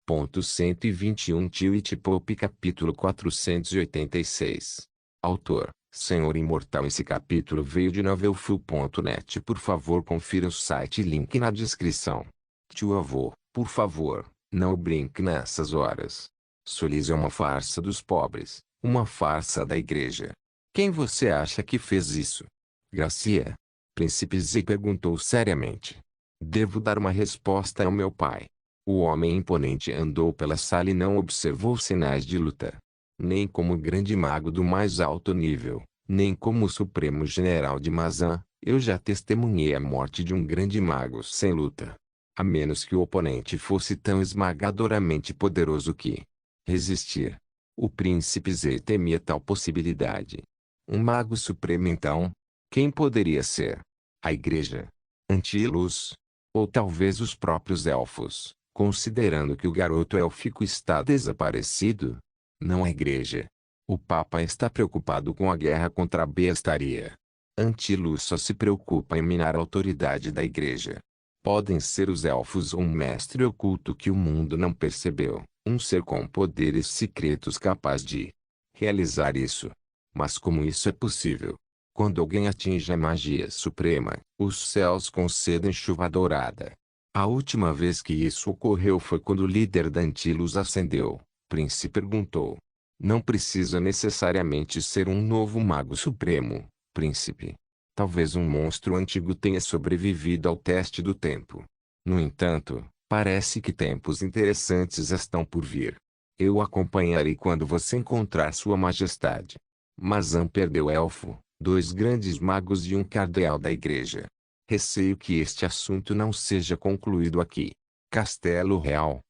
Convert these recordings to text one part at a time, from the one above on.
121 Tilt Pop capítulo 486. Autor, Senhor Imortal. Esse capítulo veio de novelfull.net. Por favor, confira o site e link na descrição. Tio avô, por favor, não brinque nessas horas. Solis é uma farsa dos pobres, uma farsa da igreja. Quem você acha que fez isso? Gracia? Príncipe Z perguntou seriamente. Devo dar uma resposta ao meu pai. O homem imponente andou pela sala e não observou sinais de luta. Nem como o grande mago do mais alto nível, nem como o supremo general de Mazan, eu já testemunhei a morte de um grande mago sem luta. A menos que o oponente fosse tão esmagadoramente poderoso que resistir. O príncipe Z temia tal possibilidade. Um mago supremo então? Quem poderia ser? A igreja? Antílus? Ou talvez os próprios elfos? Considerando que o garoto élfico está desaparecido? Não a igreja. O Papa está preocupado com a guerra contra a bestaria. Antílus só se preocupa em minar a autoridade da igreja. Podem ser os elfos ou um mestre oculto que o mundo não percebeu, um ser com poderes secretos capaz de realizar isso. Mas como isso é possível? Quando alguém atinge a magia suprema, os céus concedem chuva dourada. A última vez que isso ocorreu foi quando o líder da Antílus ascendeu. Príncipe perguntou. Não precisa necessariamente ser um novo mago supremo, príncipe. Talvez um monstro antigo tenha sobrevivido ao teste do tempo. No entanto, parece que tempos interessantes estão por vir. Eu o acompanharei quando você encontrar Sua Majestade. Mazan perdeu elfo, 2 grandes magos e um cardeal da igreja. Receio que este assunto não seja concluído aqui. Castelo Real,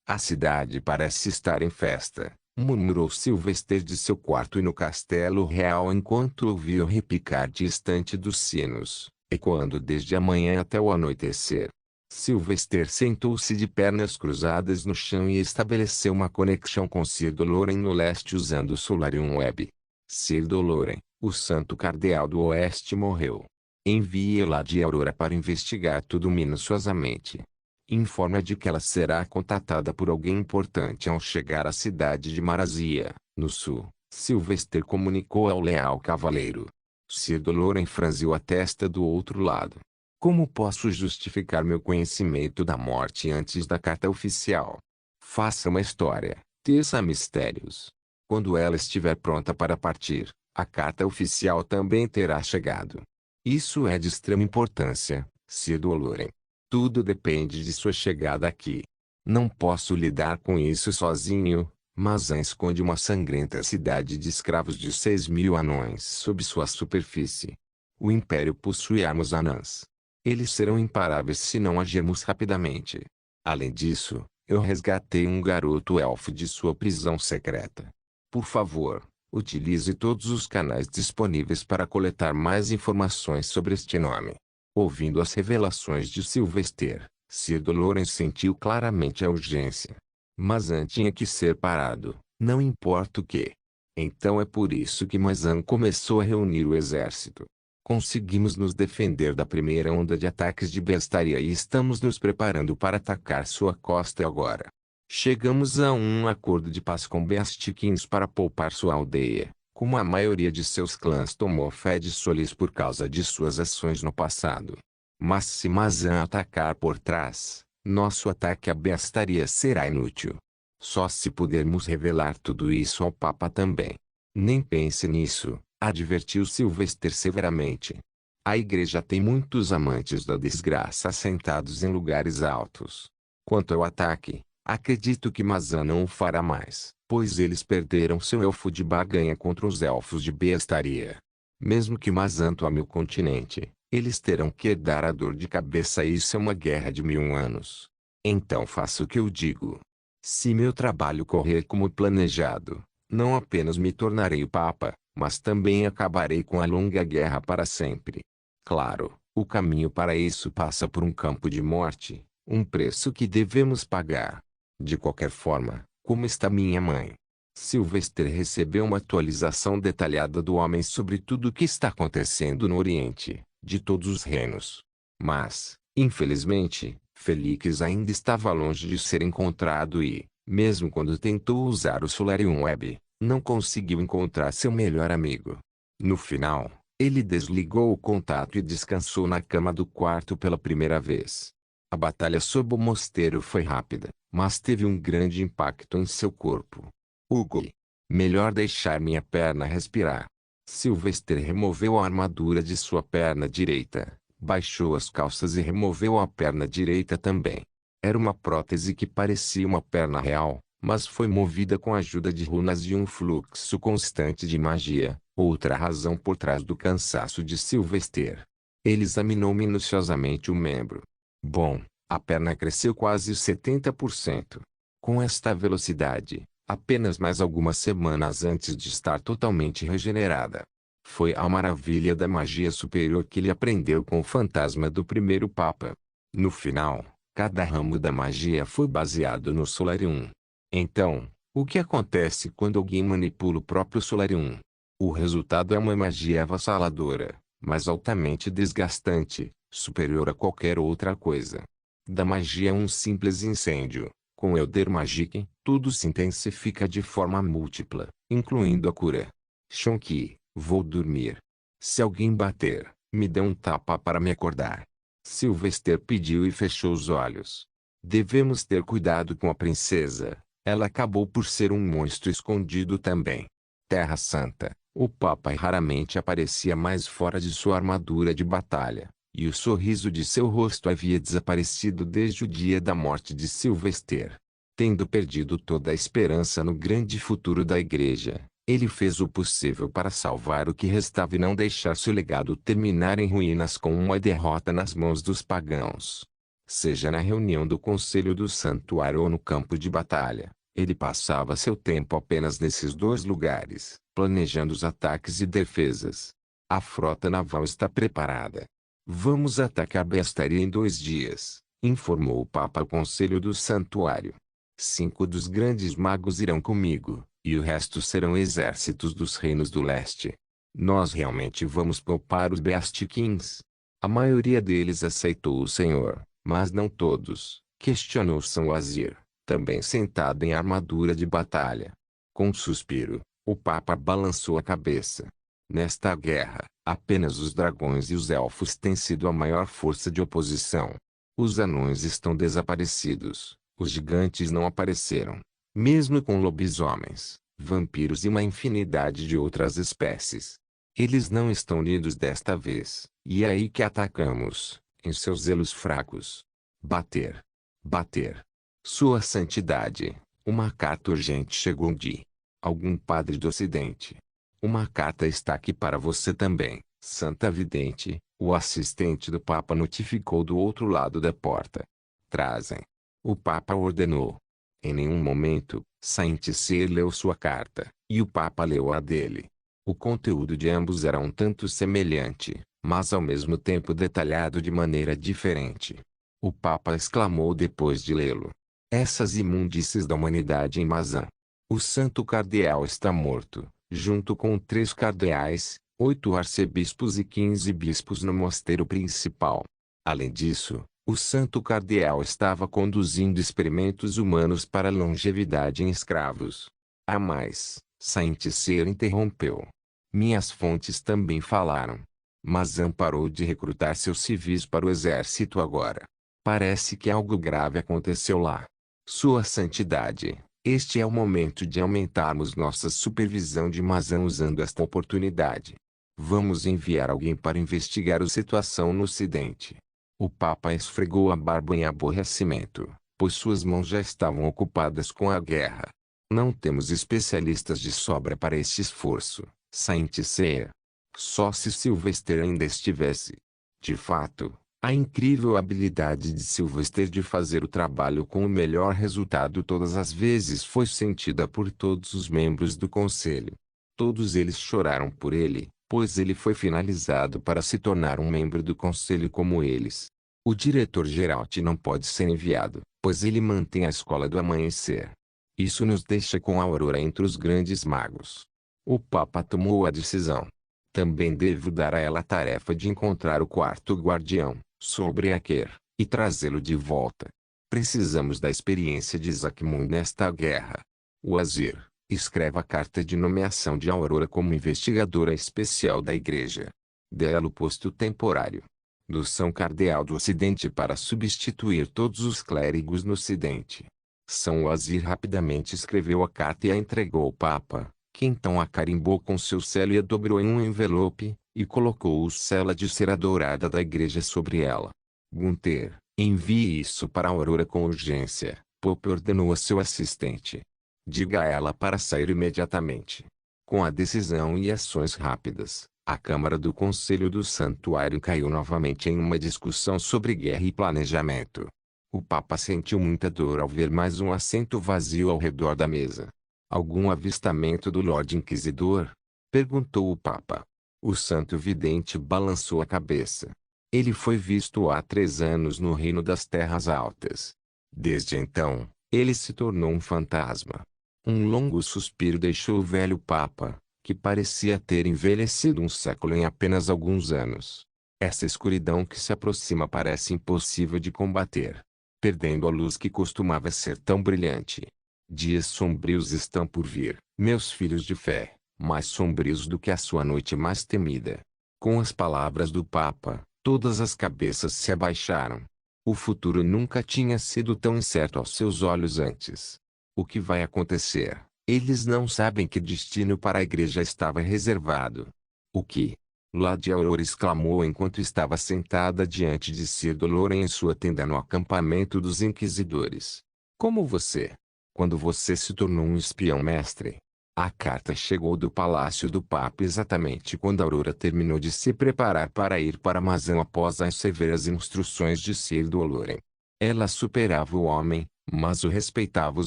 a cidade parece estar em festa, murmurou Sylvester de seu quarto e no Castelo Real enquanto ouvia o repicar distante dos sinos, ecoando desde a manhã até o anoitecer. Sylvester sentou-se de pernas cruzadas no chão e estabeleceu uma conexão com Sir Doloren no leste usando o Solarium Web. Sir Doloren, o santo cardeal do oeste, morreu. Envie Lady Aurora para investigar tudo minuciosamente. Informa de que ela será contatada por alguém importante ao chegar à cidade de Marazia, no sul. Sylvester comunicou ao leal cavaleiro. Sir Doloren franziu a testa do outro lado. Como posso justificar meu conhecimento da morte antes da carta oficial? Faça uma história, teça mistérios. Quando ela estiver pronta para partir, a carta oficial também terá chegado. Isso é de extrema importância, Sir Doloren. Tudo depende de sua chegada aqui. Não posso lidar com isso sozinho. Mazan esconde uma sangrenta cidade de escravos de 6.000 anões sob sua superfície. O Império possui armas anãs. Eles serão imparáveis se não agirmos rapidamente. Além disso, eu resgatei um garoto elfo de sua prisão secreta. Por favor, utilize todos os canais disponíveis para coletar mais informações sobre este nome. Ouvindo as revelações de Sylvester, Sir Doloren sentiu claramente a urgência. Mazan tinha que ser parado, não importa o que. Então é por isso que Mazan começou a reunir o exército. Conseguimos nos defender da primeira onda de ataques de bestaria e estamos nos preparando para atacar sua costa agora. Chegamos a um acordo de paz com Beastikins para poupar sua aldeia. Como a maioria de seus clãs tomou fé de Solis por causa de suas ações no passado. Mas se Mazan atacar por trás, nosso ataque à bestaria será inútil. Só se pudermos revelar tudo isso ao Papa também. Nem pense nisso, advertiu Sylvester severamente. A igreja tem muitos amantes da desgraça assentados em lugares altos. Quanto ao ataque, acredito que Mazan não o fará mais, pois eles perderam seu elfo de barganha contra os elfos de bestaria. Mesmo que Mazan tome o continente, eles terão que herdar a dor de cabeça e isso é uma guerra de 1000 anos. Então faça o que eu digo. Se meu trabalho correr como planejado, não apenas me tornarei o Papa, mas também acabarei com a longa guerra para sempre. Claro, o caminho para isso passa por um campo de morte, um preço que devemos pagar. De qualquer forma, como está minha mãe? Sylvester recebeu uma atualização detalhada do homem sobre tudo o que está acontecendo no Oriente, de todos os reinos. Mas, infelizmente, Felix ainda estava longe de ser encontrado e, mesmo quando tentou usar o Solarium Web, não conseguiu encontrar seu melhor amigo. No final, ele desligou o contato e descansou na cama do quarto pela primeira vez. A batalha sob o mosteiro foi rápida, mas teve um grande impacto em seu corpo. Hugo. Melhor deixar minha perna respirar. Sylvester removeu a armadura de sua perna direita, baixou as calças e removeu a perna direita também. Era uma prótese que parecia uma perna real, mas foi movida com a ajuda de runas e um fluxo constante de magia, outra razão por trás do cansaço de Sylvester. Ele examinou minuciosamente o membro. Bom, a perna cresceu quase 70%. Com esta velocidade, apenas mais algumas semanas antes de estar totalmente regenerada. Foi a maravilha da magia superior que ele aprendeu com o fantasma do primeiro Papa. No final, cada ramo da magia foi baseado no Solarium. Então, o que acontece quando alguém manipula o próprio Solarium? O resultado é uma magia avassaladora, mas altamente desgastante, superior a qualquer outra coisa. Da magia um simples incêndio. Com Elder Magic, tudo se intensifica de forma múltipla, incluindo a cura. Shonki, vou dormir. Se alguém bater, me dê um tapa para me acordar. Sylvester pediu e fechou os olhos. Devemos ter cuidado com a princesa. Ela acabou por ser um monstro escondido também. Terra Santa, o Papa raramente aparecia mais fora de sua armadura de batalha, e o sorriso de seu rosto havia desaparecido desde o dia da morte de Sylvester. Tendo perdido toda a esperança no grande futuro da igreja, ele fez o possível para salvar o que restava e não deixar seu legado terminar em ruínas com uma derrota nas mãos dos pagãos. Seja na reunião do Conselho do Santuário ou no campo de batalha, ele passava seu tempo apenas nesses dois lugares, planejando os ataques e defesas. A frota naval está preparada. Vamos atacar Bestaria em 2 dias, informou o Papa ao Conselho do Santuário. 5 dos grandes magos irão comigo, e o resto serão exércitos dos reinos do leste. Nós realmente vamos poupar os Beast Kings? A maioria deles aceitou o Senhor, mas não todos, questionou São Wazir, também sentado em armadura de batalha. Com um suspiro, o Papa balançou a cabeça. Nesta guerra, apenas os dragões e os elfos têm sido a maior força de oposição. Os anões estão desaparecidos, os gigantes não apareceram. Mesmo com lobisomens, vampiros e uma infinidade de outras espécies. Eles não estão unidos desta vez, e é aí que atacamos, em seus elos fracos. Bater. Bater. Sua Santidade, uma carta urgente chegou de algum padre do Ocidente. Uma carta está aqui para você também, Santa Vidente, o assistente do Papa notificou do outro lado da porta. Trazem. O Papa ordenou. Em nenhum momento, Saint-Cyr leu sua carta, e o Papa leu a dele. O conteúdo de ambos era um tanto semelhante, mas ao mesmo tempo detalhado de maneira diferente. O Papa exclamou depois de lê-lo. Essas imundícies da humanidade em Mazan. O Santo Cardeal está morto, junto com 3 cardeais, 8 arcebispos e 15 bispos no mosteiro principal. Além disso, o Santo Cardeal estava conduzindo experimentos humanos para longevidade em escravos. A mais, Saint-Cyr interrompeu. Minhas fontes também falaram. Mazan parou de recrutar seus civis para o exército agora. Parece que algo grave aconteceu lá. Sua Santidade, este é o momento de aumentarmos nossa supervisão de Mazan usando esta oportunidade. Vamos enviar alguém para investigar a situação no Ocidente. O Papa esfregou a barba em aborrecimento, pois suas mãos já estavam ocupadas com a guerra. Não temos especialistas de sobra para este esforço, Saint-Cyr. Só se Sylvester ainda estivesse. De fato, a incrível habilidade de Sylvester de fazer o trabalho com o melhor resultado todas as vezes foi sentida por todos os membros do conselho. Todos eles choraram por ele, pois ele foi finalizado para se tornar um membro do conselho como eles. O diretor-geral não pode ser enviado, pois ele mantém a escola do amanhecer. Isso nos deixa com a aurora entre os grandes magos. O Papa tomou a decisão. Também devo dar a ela a tarefa de encontrar o quarto guardião, sobre Aker, e trazê-lo de volta. Precisamos da experiência de Zakmun nesta guerra. Wazir, escreva a carta de nomeação de Aurora como investigadora especial da Igreja. Dê-la o posto temporário do São Cardeal do Ocidente para substituir todos os clérigos no Ocidente. São Wazir rapidamente escreveu a carta e a entregou ao Papa, que então a carimbou com seu selo e a dobrou em um envelope, e colocou o sela de cera dourada da Igreja sobre ela. Gunther, envie isso para Aurora com urgência, Pope ordenou a seu assistente. Diga a ela para sair imediatamente. Com a decisão e ações rápidas, a Câmara do Conselho do Santuário caiu novamente em uma discussão sobre guerra e planejamento. O Papa sentiu muita dor ao ver mais um assento vazio ao redor da mesa. Algum avistamento do Lorde Inquisidor? Perguntou o Papa. O santo vidente balançou a cabeça. Ele foi visto há 3 anos no Reino das Terras Altas. Desde então, ele se tornou um fantasma. Um longo suspiro deixou o velho Papa, que parecia ter envelhecido um século em apenas alguns anos. Essa escuridão que se aproxima parece impossível de combater, perdendo a luz que costumava ser tão brilhante. Dias sombrios estão por vir, meus filhos de fé, mais sombrios do que a sua noite mais temida. Com as palavras do Papa, todas as cabeças se abaixaram. O futuro nunca tinha sido tão incerto aos seus olhos antes. O que vai acontecer? Eles não sabem que destino para a Igreja estava reservado. O que? Lady Aurora exclamou enquanto estava sentada diante de Sir Doloren em sua tenda no acampamento dos Inquisidores. Como você? Quando você se tornou um espião mestre? A carta chegou do palácio do Papa exatamente quando Aurora terminou de se preparar para ir para Mazan após as severas instruções de Sir Doloren. Ela superava o homem, mas o respeitava o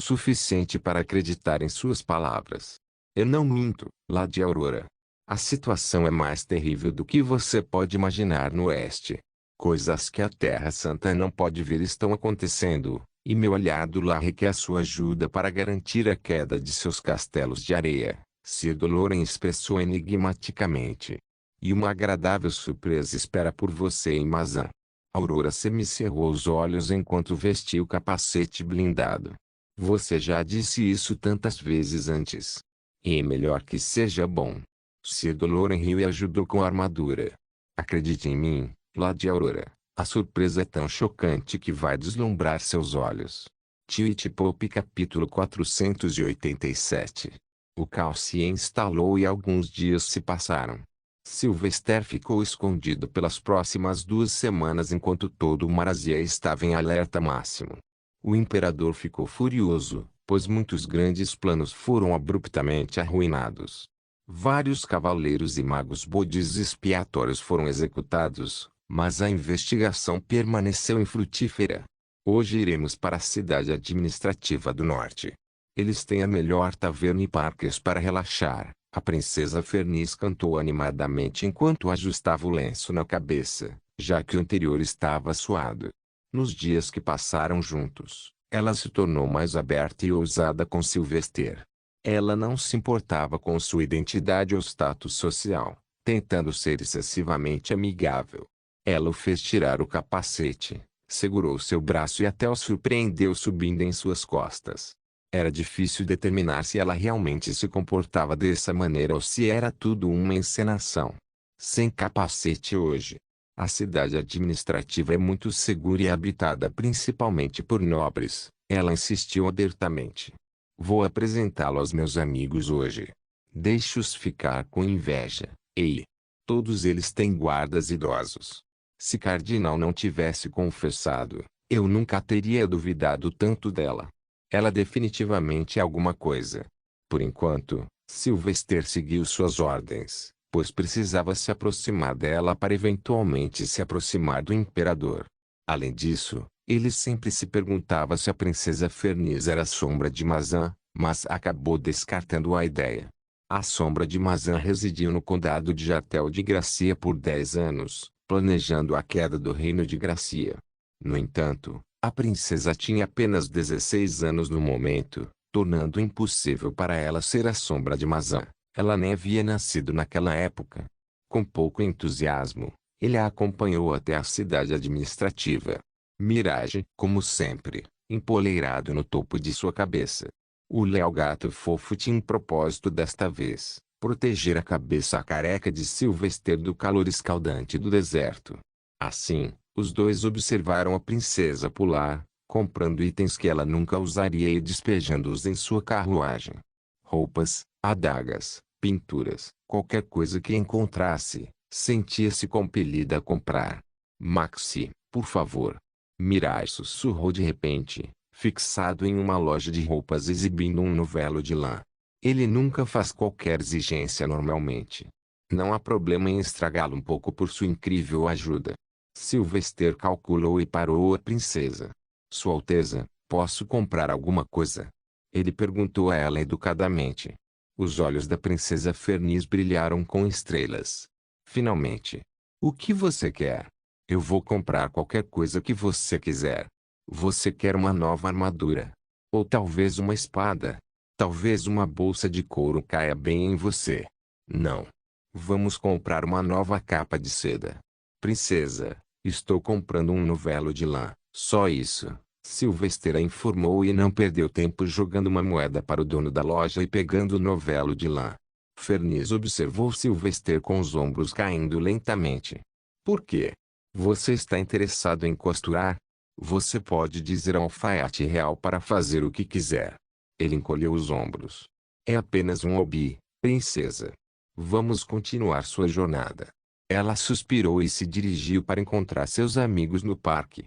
suficiente para acreditar em suas palavras. Eu não minto, Lady Aurora. A situação é mais terrível do que você pode imaginar no oeste. Coisas que a Terra Santa não pode ver estão acontecendo, e meu aliado lá requer sua ajuda para garantir a queda de seus castelos de areia, Sir Doloren expressou enigmaticamente. E uma agradável surpresa espera por você em Mazan. Aurora semicerrou os olhos enquanto vestia o capacete blindado. Você já disse isso tantas vezes antes. E é melhor que seja bom. Sir Doloren riu e ajudou com a armadura. Acredite em mim, Lady Aurora. A surpresa é tão chocante que vai deslumbrar seus olhos. Twitch Pope capítulo 487. O caos se instalou e alguns dias se passaram. Sylvester ficou escondido pelas próximas 2 semanas enquanto todo o Marazia estava em alerta máximo. O imperador ficou furioso, pois muitos grandes planos foram abruptamente arruinados. Vários cavaleiros e magos bodes expiatórios foram executados, mas a investigação permaneceu infrutífera. Hoje iremos para a cidade administrativa do norte. Eles têm a melhor taverna e parques para relaxar. A princesa Fernis cantou animadamente enquanto ajustava o lenço na cabeça, já que o anterior estava suado. Nos dias que passaram juntos, ela se tornou mais aberta e ousada com Sylvester. Ela não se importava com sua identidade ou status social, tentando ser excessivamente amigável. Ela o fez tirar o capacete, segurou seu braço e até o surpreendeu subindo em suas costas. Era difícil determinar se ela realmente se comportava dessa maneira ou se era tudo uma encenação. Sem capacete hoje. A cidade administrativa é muito segura e habitada principalmente por nobres, ela insistiu abertamente. Vou apresentá-lo aos meus amigos hoje. Deixe-os ficar com inveja. Ei! Todos eles têm guardas idosos. Se Cardinal não tivesse confessado, eu nunca teria duvidado tanto dela. Ela definitivamente é alguma coisa. Por enquanto, Sylvester seguiu suas ordens, pois precisava se aproximar dela para eventualmente se aproximar do imperador. Além disso, ele sempre se perguntava se a princesa Fernis era a sombra de Mazan, mas acabou descartando a ideia. A sombra de Mazan residiu no condado de Jatel de Gracia por 10 anos, planejando a queda do reino de Gracia. No entanto, a princesa tinha apenas 16 anos no momento, tornando impossível para ela ser a sombra de Mazan. Ela nem havia nascido naquela época. Com pouco entusiasmo, ele a acompanhou até a cidade administrativa. Mirage, como sempre, empoleirado no topo de sua cabeça. O leal gato fofo tinha um propósito desta vez: proteger a cabeça careca de Sylvester do calor escaldante do deserto. Assim, os dois observaram a princesa pular, comprando itens que ela nunca usaria e despejando-os em sua carruagem. Roupas, adagas, pinturas, qualquer coisa que encontrasse, sentia-se compelida a comprar. Maxi, por favor. Mirage sussurrou de repente, fixado em uma loja de roupas exibindo um novelo de lã. Ele nunca faz qualquer exigência normalmente. Não há problema em estragá-lo um pouco por sua incrível ajuda. Sylvester calculou e parou a princesa. Sua Alteza, posso comprar alguma coisa? Ele perguntou a ela educadamente. Os olhos da princesa Fernis brilharam com estrelas. Finalmente. O que você quer? Eu vou comprar qualquer coisa que você quiser. Você quer uma nova armadura? Ou talvez uma espada? Talvez uma bolsa de couro caia bem em você. Não. Vamos comprar uma nova capa de seda. Princesa, estou comprando um novelo de lã. Só isso. Sylvester a informou e não perdeu tempo jogando uma moeda para o dono da loja e pegando o novelo de lã. Fernis observou Sylvester com os ombros caindo lentamente. Por quê? Você está interessado em costurar? Você pode dizer ao alfaiate real para fazer o que quiser. Ele encolheu os ombros. É apenas um hobby, princesa. Vamos continuar sua jornada. Ela suspirou e se dirigiu para encontrar seus amigos no parque.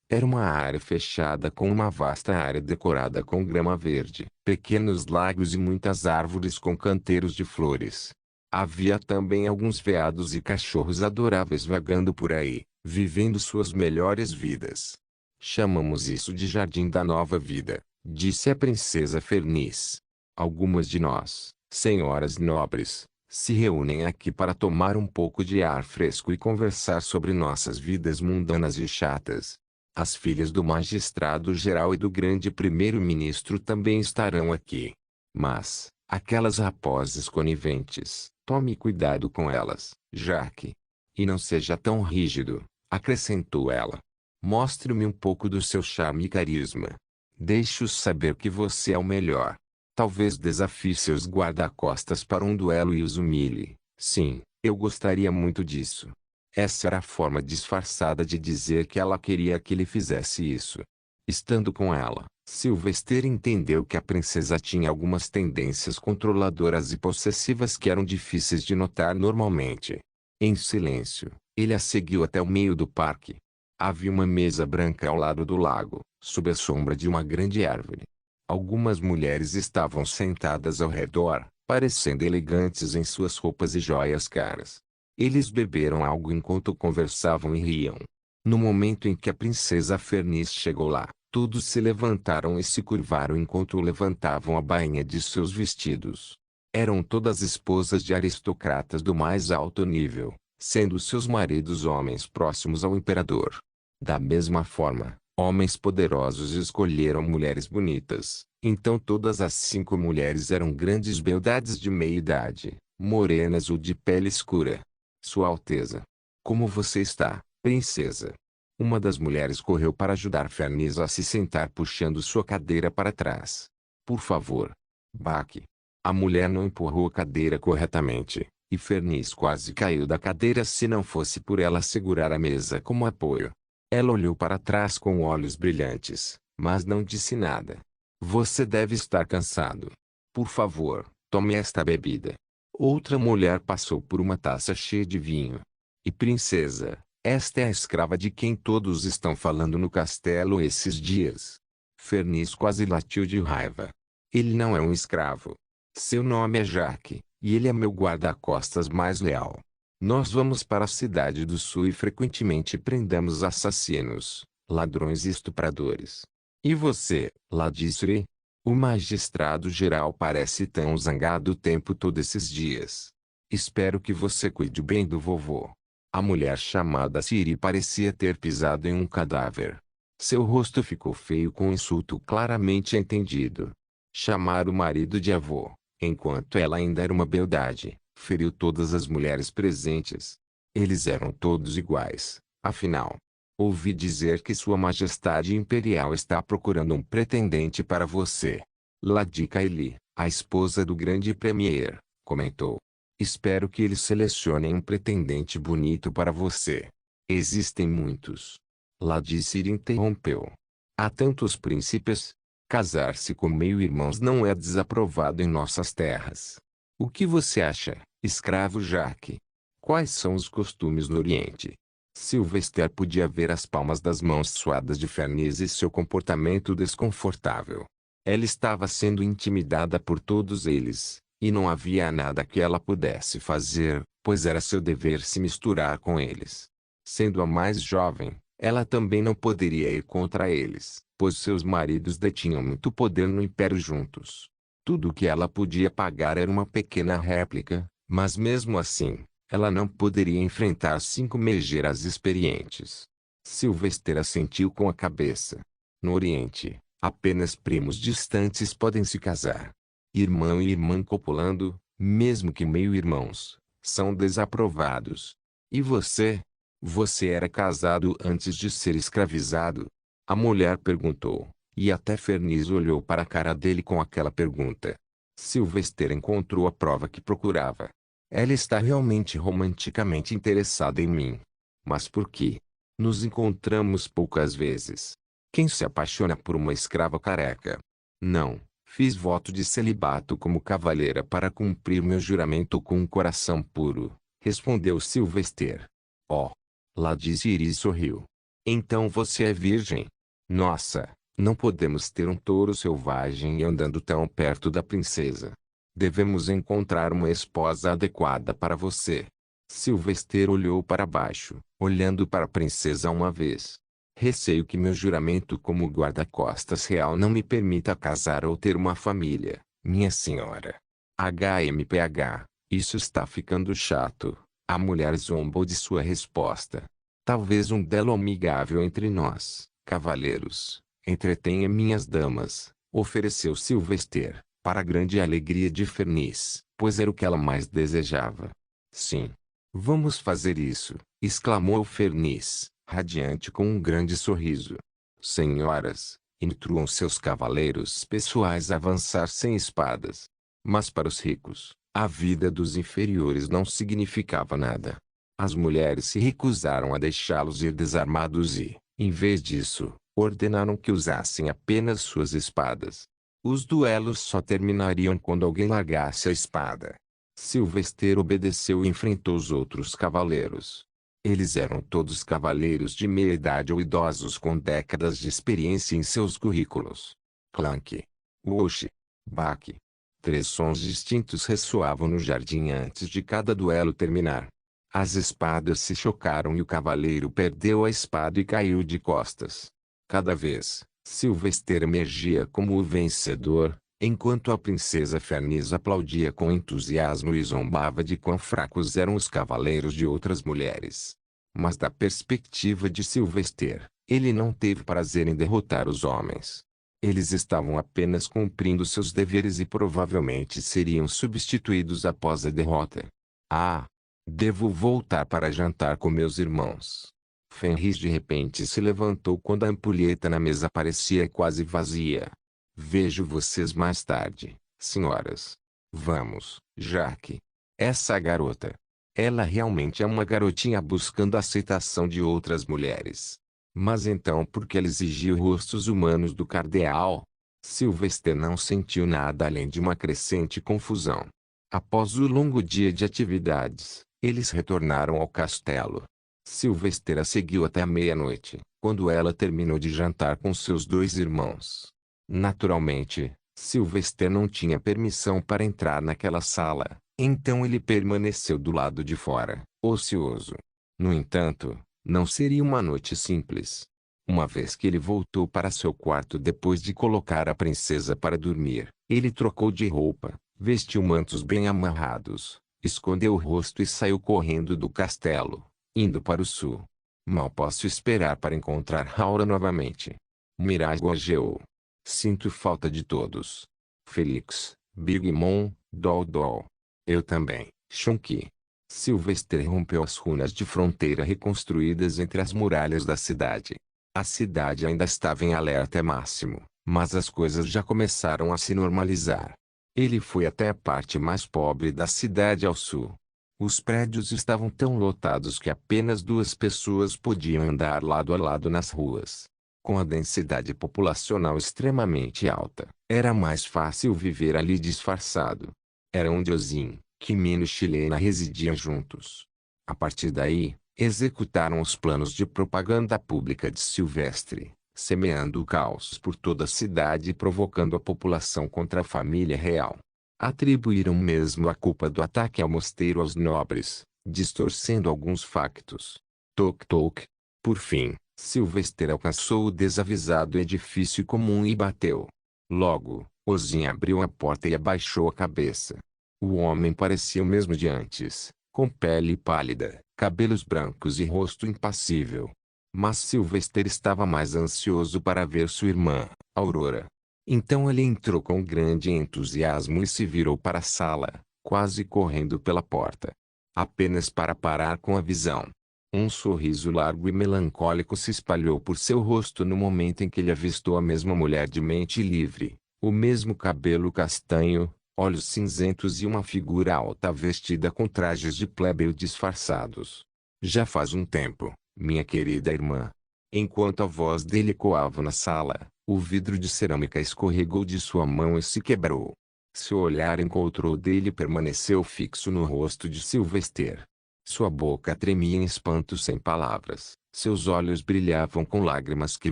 Era uma área fechada com uma vasta área decorada com grama verde, pequenos lagos e muitas árvores com canteiros de flores. Havia também alguns veados e cachorros adoráveis vagando por aí, vivendo suas melhores vidas. Chamamos isso de Jardim da Nova Vida, disse a princesa Fernis. Algumas de nós, senhoras nobres, se reúnem aqui para tomar um pouco de ar fresco e conversar sobre nossas vidas mundanas e chatas. As filhas do magistrado-geral e do grande primeiro-ministro também estarão aqui. Mas, aquelas raposas coniventes, tome cuidado com elas, Jaque. E não seja tão rígido, acrescentou ela. Mostre-me um pouco do seu charme e carisma. Deixe-os saber que você é o melhor. Talvez desafie seus guarda-costas para um duelo e os humilhe. Sim, eu gostaria muito disso. Essa era a forma disfarçada de dizer que ela queria que ele fizesse isso. Estando com ela, Sylvester entendeu que a princesa tinha algumas tendências controladoras e possessivas que eram difíceis de notar normalmente. Em silêncio, ele a seguiu até o meio do parque. Havia uma mesa branca ao lado do lago, sob a sombra de uma grande árvore. Algumas mulheres estavam sentadas ao redor, parecendo elegantes em suas roupas e joias caras. Eles beberam algo enquanto conversavam e riam. No momento em que a princesa Fernis chegou lá, todos se levantaram e se curvaram enquanto levantavam a bainha de seus vestidos. Eram todas esposas de aristocratas do mais alto nível, sendo seus maridos homens próximos ao imperador. Da mesma forma, homens poderosos escolheram mulheres bonitas, então todas as 5 mulheres eram grandes beldades de meia-idade, morenas ou de pele escura. Sua Alteza. Como você está, princesa? Uma das mulheres correu para ajudar Fernis a se sentar puxando sua cadeira para trás. Por favor. Baque. A mulher não empurrou a cadeira corretamente, e Fernis quase caiu da cadeira se não fosse por ela segurar a mesa como apoio. Ela olhou para trás com olhos brilhantes, mas não disse nada. Você deve estar cansado. Por favor, tome esta bebida. Outra mulher passou por uma taça cheia de vinho. E princesa, esta é a escrava de quem todos estão falando no castelo esses dias. Fernis quase latiu de raiva. Ele não é um escravo. Seu nome é Jaque, e ele é meu guarda-costas mais leal. Nós vamos para a cidade do sul e frequentemente prendemos assassinos, ladrões e estupradores. E você, Ladisre? O magistrado-geral parece tão zangado o tempo todo esses dias. Espero que você cuide bem do vovô. A mulher chamada Ciri parecia ter pisado em um cadáver. Seu rosto ficou feio com um insulto claramente entendido. Chamar o marido de avô, enquanto ela ainda era uma beldade, feriu todas as mulheres presentes. Eles eram todos iguais, afinal. Ouvi dizer que Sua Majestade Imperial está procurando um pretendente para você. Lady Kylie, a esposa do grande premier, comentou. Espero que eles selecionem um pretendente bonito para você. Existem muitos. Lady Sir interrompeu. Há tantos príncipes. Casar-se com meio-irmãos não é desaprovado em nossas terras. O que você acha, escravo Jaque? Quais são os costumes no Oriente? Sylvester podia ver as palmas das mãos suadas de Ferniz e seu comportamento desconfortável. Ela estava sendo intimidada por todos eles, e não havia nada que ela pudesse fazer, pois era seu dever se misturar com eles. Sendo a mais jovem, ela também não poderia ir contra eles, pois seus maridos detinham muito poder no império juntos. Tudo o que ela podia pagar era uma pequena réplica, mas mesmo assim, ela não poderia enfrentar 5 megeras experientes. Sylvester assentiu com a cabeça. No Oriente, apenas primos distantes podem se casar. Irmão e irmã copulando, mesmo que meio-irmãos, são desaprovados. E você? Você era casado antes de ser escravizado? A mulher perguntou, e até Ferniz olhou para a cara dele com aquela pergunta. Sylvester encontrou a prova que procurava. Ela está realmente romanticamente interessada em mim. Mas por quê? Nos encontramos poucas vezes. Quem se apaixona por uma escrava careca? Não, fiz voto de celibato como cavaleira para cumprir meu juramento com um coração puro, respondeu Sylvester. Oh! Lady Ciri sorriu. Então você é virgem? Nossa, não podemos ter um touro selvagem andando tão perto da princesa. Devemos encontrar uma esposa adequada para você. Sylvester olhou para baixo, olhando para a princesa uma vez. Receio que meu juramento como guarda-costas real não me permita casar ou ter uma família, minha senhora. HMPH, isso está ficando chato. A mulher zombou de sua resposta. Talvez um duelo amigável entre nós, cavaleiros, entretenha minhas damas, ofereceu Sylvester, para a grande alegria de Ferniz, pois era o que ela mais desejava. Sim. Vamos fazer isso, exclamou Ferniz, radiante com um grande sorriso. Senhoras, instruam seus cavaleiros pessoais a avançar sem espadas. Mas para os ricos, a vida dos inferiores não significava nada. As mulheres se recusaram a deixá-los ir desarmados e, em vez disso, ordenaram que usassem apenas suas espadas. Os duelos só terminariam quando alguém largasse a espada. Sylvester obedeceu e enfrentou os outros cavaleiros. Eles eram todos cavaleiros de meia idade ou idosos com décadas de experiência em seus currículos. Clank. Whoosh. Baque. 3 sons distintos ressoavam no jardim antes de cada duelo terminar. As espadas se chocaram e o cavaleiro perdeu a espada e caiu de costas. Cada vez, Sylvester emergia como o vencedor, enquanto a princesa Ferniz aplaudia com entusiasmo e zombava de quão fracos eram os cavaleiros de outras mulheres. Mas da perspectiva de Sylvester, ele não teve prazer em derrotar os homens. Eles estavam apenas cumprindo seus deveres e provavelmente seriam substituídos após a derrota. Ah! Devo voltar para jantar com meus irmãos. Fenris de repente se levantou quando a ampulheta na mesa parecia quase vazia. Vejo vocês mais tarde, senhoras. Vamos, Jaque. Essa garota. Ela realmente é uma garotinha buscando a aceitação de outras mulheres. Mas então por que ela exigiu rostos humanos do cardeal? Sylvester não sentiu nada além de uma crescente confusão. Após o longo dia de atividades, eles retornaram ao castelo. Sylvester a seguiu até a meia-noite, quando ela terminou de jantar com seus 2 irmãos. Naturalmente, Sylvester não tinha permissão para entrar naquela sala, então ele permaneceu do lado de fora, ocioso. No entanto, não seria uma noite simples. Uma vez que ele voltou para seu quarto depois de colocar a princesa para dormir, ele trocou de roupa, vestiu mantos bem amarrados, escondeu o rosto e saiu correndo do castelo, indo para o sul. Mal posso esperar para encontrar Aura novamente. Mirai gorjeou. Sinto falta de todos. Felix, Big Mom, Doll Doll. Eu também, Shunki. Sylvester rompeu as runas de fronteira reconstruídas entre as muralhas da cidade. A cidade ainda estava em alerta máximo, mas as coisas já começaram a se normalizar. Ele foi até a parte mais pobre da cidade ao sul. Os prédios estavam tão lotados que apenas 2 pessoas podiam andar lado a lado nas ruas. Com a densidade populacional extremamente alta, era mais fácil viver ali disfarçado. Era onde Ozzy, Quimino e Chilena residiam juntos. A partir daí, executaram os planos de propaganda pública de Silvestre, semeando o caos por toda a cidade e provocando a população contra a família real. Atribuíram mesmo a culpa do ataque ao mosteiro aos nobres, distorcendo alguns factos. Toc toc. Por fim, Silvestre alcançou o desavisado edifício comum e bateu. Logo, Ozzy abriu a porta e abaixou a cabeça. O homem parecia o mesmo de antes, com pele pálida, cabelos brancos e rosto impassível. Mas Silvestre estava mais ansioso para ver sua irmã, Aurora. Então ele entrou com grande entusiasmo e se virou para a sala, quase correndo pela porta. Apenas para parar com a visão. Um sorriso largo e melancólico se espalhou por seu rosto no momento em que ele avistou a mesma mulher de mente livre, o mesmo cabelo castanho, olhos cinzentos e uma figura alta vestida com trajes de plebeu disfarçados. Já faz um tempo, minha querida irmã. Enquanto a voz dele ecoava na sala, o vidro de cerâmica escorregou de sua mão e se quebrou. Seu olhar encontrou dele e permaneceu fixo no rosto de Sylvester. Sua boca tremia em espanto sem palavras, seus olhos brilhavam com lágrimas que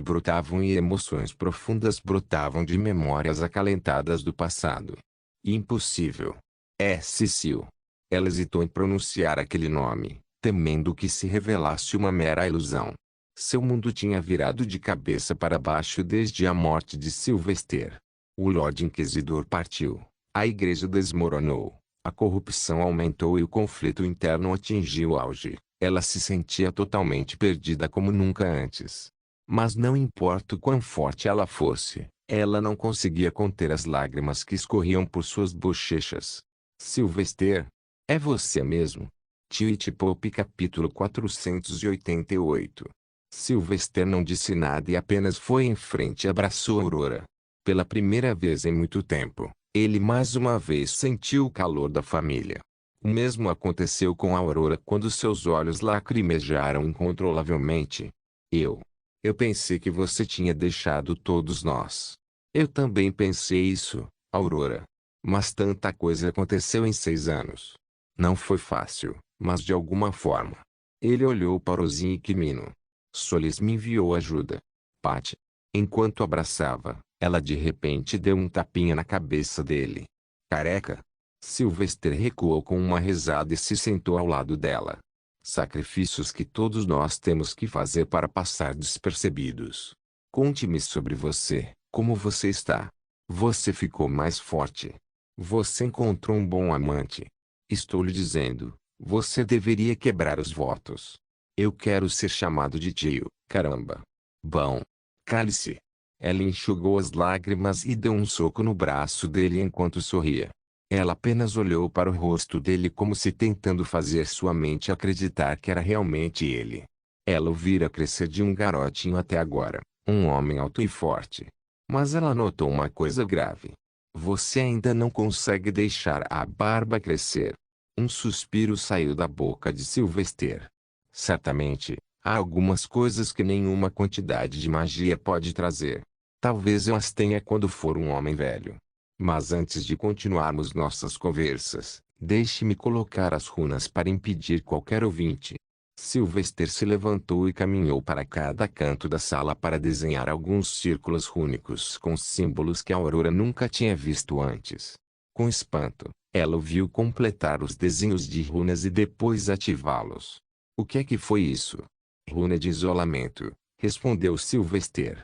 brotavam e emoções profundas brotavam de memórias acalentadas do passado. Impossível. É Cecil. Ela hesitou em pronunciar aquele nome, temendo que se revelasse uma mera ilusão. Seu mundo tinha virado de cabeça para baixo desde a morte de Sylvester. O Lorde Inquisidor partiu, a igreja desmoronou, a corrupção aumentou e o conflito interno atingiu o auge. Ela se sentia totalmente perdida como nunca antes. Mas não importa o quão forte ela fosse, ela não conseguia conter as lágrimas que escorriam por suas bochechas. Sylvester, é você mesmo? Twitch Pop capítulo 488. Sylvester não disse nada e apenas foi em frente e abraçou Aurora. Pela primeira vez em muito tempo, ele mais uma vez sentiu o calor da família. O mesmo aconteceu com Aurora quando seus olhos lacrimejaram incontrolavelmente. Eu pensei que você tinha deixado todos nós. Eu também pensei isso, Aurora. Mas tanta coisa aconteceu em 6 anos. Não foi fácil, mas de alguma forma. Ele olhou para Ozzy e Quimino. Solis me enviou ajuda. Patty. Enquanto abraçava, ela de repente deu um tapinha na cabeça dele. Careca. Sylvester recuou com uma risada e se sentou ao lado dela. Sacrifícios que todos nós temos que fazer para passar despercebidos. Conte-me sobre você, como você está? Você ficou mais forte. Você encontrou um bom amante. Estou lhe dizendo, você deveria quebrar os votos. Eu quero ser chamado de tio, caramba. Bom. Cale-se. Ela enxugou as lágrimas e deu um soco no braço dele enquanto sorria. Ela apenas olhou para o rosto dele como se tentando fazer sua mente acreditar que era realmente ele. Ela o vira crescer de um garotinho até agora, um homem alto e forte. Mas ela notou uma coisa grave. Você ainda não consegue deixar a barba crescer. Um suspiro saiu da boca de Sylvester. Certamente, há algumas coisas que nenhuma quantidade de magia pode trazer. Talvez eu as tenha quando for um homem velho. Mas antes de continuarmos nossas conversas, deixe-me colocar as runas para impedir qualquer ouvinte. Sylvester se levantou e caminhou para cada canto da sala para desenhar alguns círculos rúnicos com símbolos que a Aurora nunca tinha visto antes. Com espanto, ela o viu completar os desenhos de runas e depois ativá-los. O que é que foi isso? Runa de isolamento, respondeu Sylvester.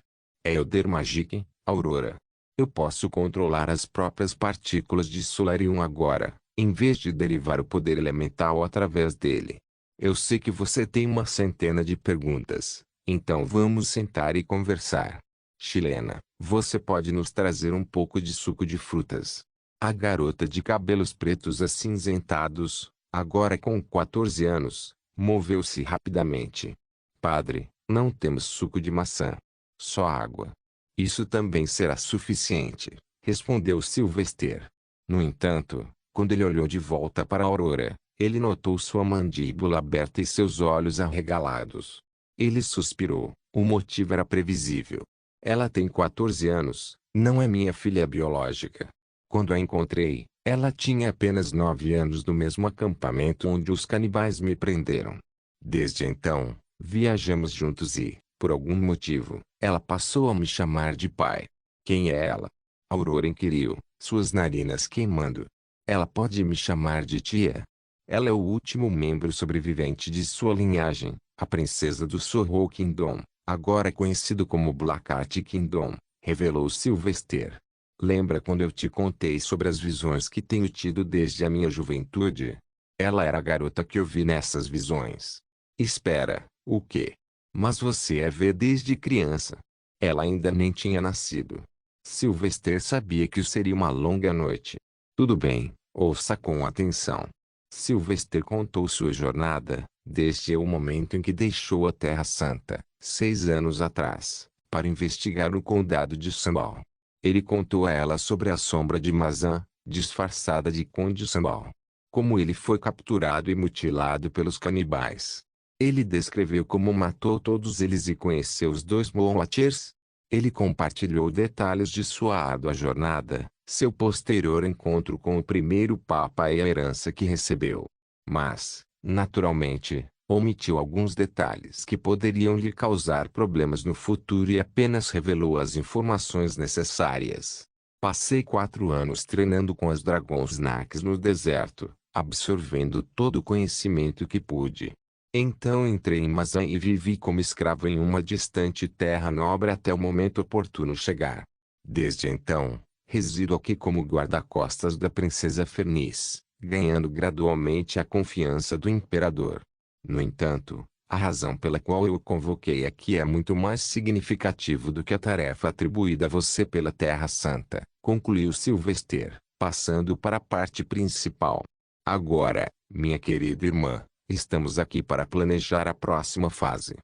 É Elder Magic, Aurora. Eu posso controlar as próprias partículas de Solarium agora, em vez de derivar o poder elemental através dele. Eu sei que você tem uma centena de perguntas, então vamos sentar e conversar. Chilena, você pode nos trazer um pouco de suco de frutas? A garota de cabelos pretos acinzentados, Agora com 14 anos, moveu-se rapidamente. Padre, não temos suco de maçã. Só água. Isso também será suficiente, respondeu Sylvester. No entanto, quando ele olhou de volta para Aurora, ele notou sua mandíbula aberta e seus olhos arregalados. Ele suspirou. O motivo era previsível. Ela tem 14 anos, não é minha filha biológica. Quando a encontrei, ela tinha apenas 9 anos no mesmo acampamento onde os canibais me prenderam. Desde então, viajamos juntos e, por algum motivo, ela passou a me chamar de pai. Quem é ela? Aurora inquiriu, suas narinas queimando. Ela pode me chamar de tia? Ela é o último membro sobrevivente de sua linhagem, a princesa do Sorrow Kingdom, agora conhecido como Blackheart Kingdom, revelou Sylvester. Lembra quando eu te contei sobre as visões que tenho tido desde a minha juventude? Ela era a garota que eu vi nessas visões. Espera, o quê? Mas você a vê desde criança. Ela ainda nem tinha nascido. Sylvester sabia que seria uma longa noite. Tudo bem, ouça com atenção. Sylvester contou sua jornada, desde o momento em que deixou a Terra Santa, 6 anos atrás, para investigar o condado de Sambal. Ele contou a ela sobre a sombra de Mazan, disfarçada de Conde Sambal. Como ele foi capturado e mutilado pelos canibais. Ele descreveu como matou todos eles e conheceu os 2 Moonwatchers. Ele compartilhou detalhes de sua árdua jornada, seu posterior encontro com o primeiro Papa e a herança que recebeu. Mas, naturalmente, omitiu alguns detalhes que poderiam lhe causar problemas no futuro e apenas revelou as informações necessárias. Passei 4 anos treinando com as Dragões Nax no deserto, absorvendo todo o conhecimento que pude. Então entrei em Mazan e vivi como escravo em uma distante terra nobre até o momento oportuno chegar. Desde então, resido aqui como guarda-costas da princesa Fernis, ganhando gradualmente a confiança do imperador. No entanto, a razão pela qual eu o convoquei aqui é muito mais significativo do que a tarefa atribuída a você pela Terra Santa, concluiu Sylvester, passando para a parte principal. Agora, minha querida irmã, estamos aqui para planejar a próxima fase.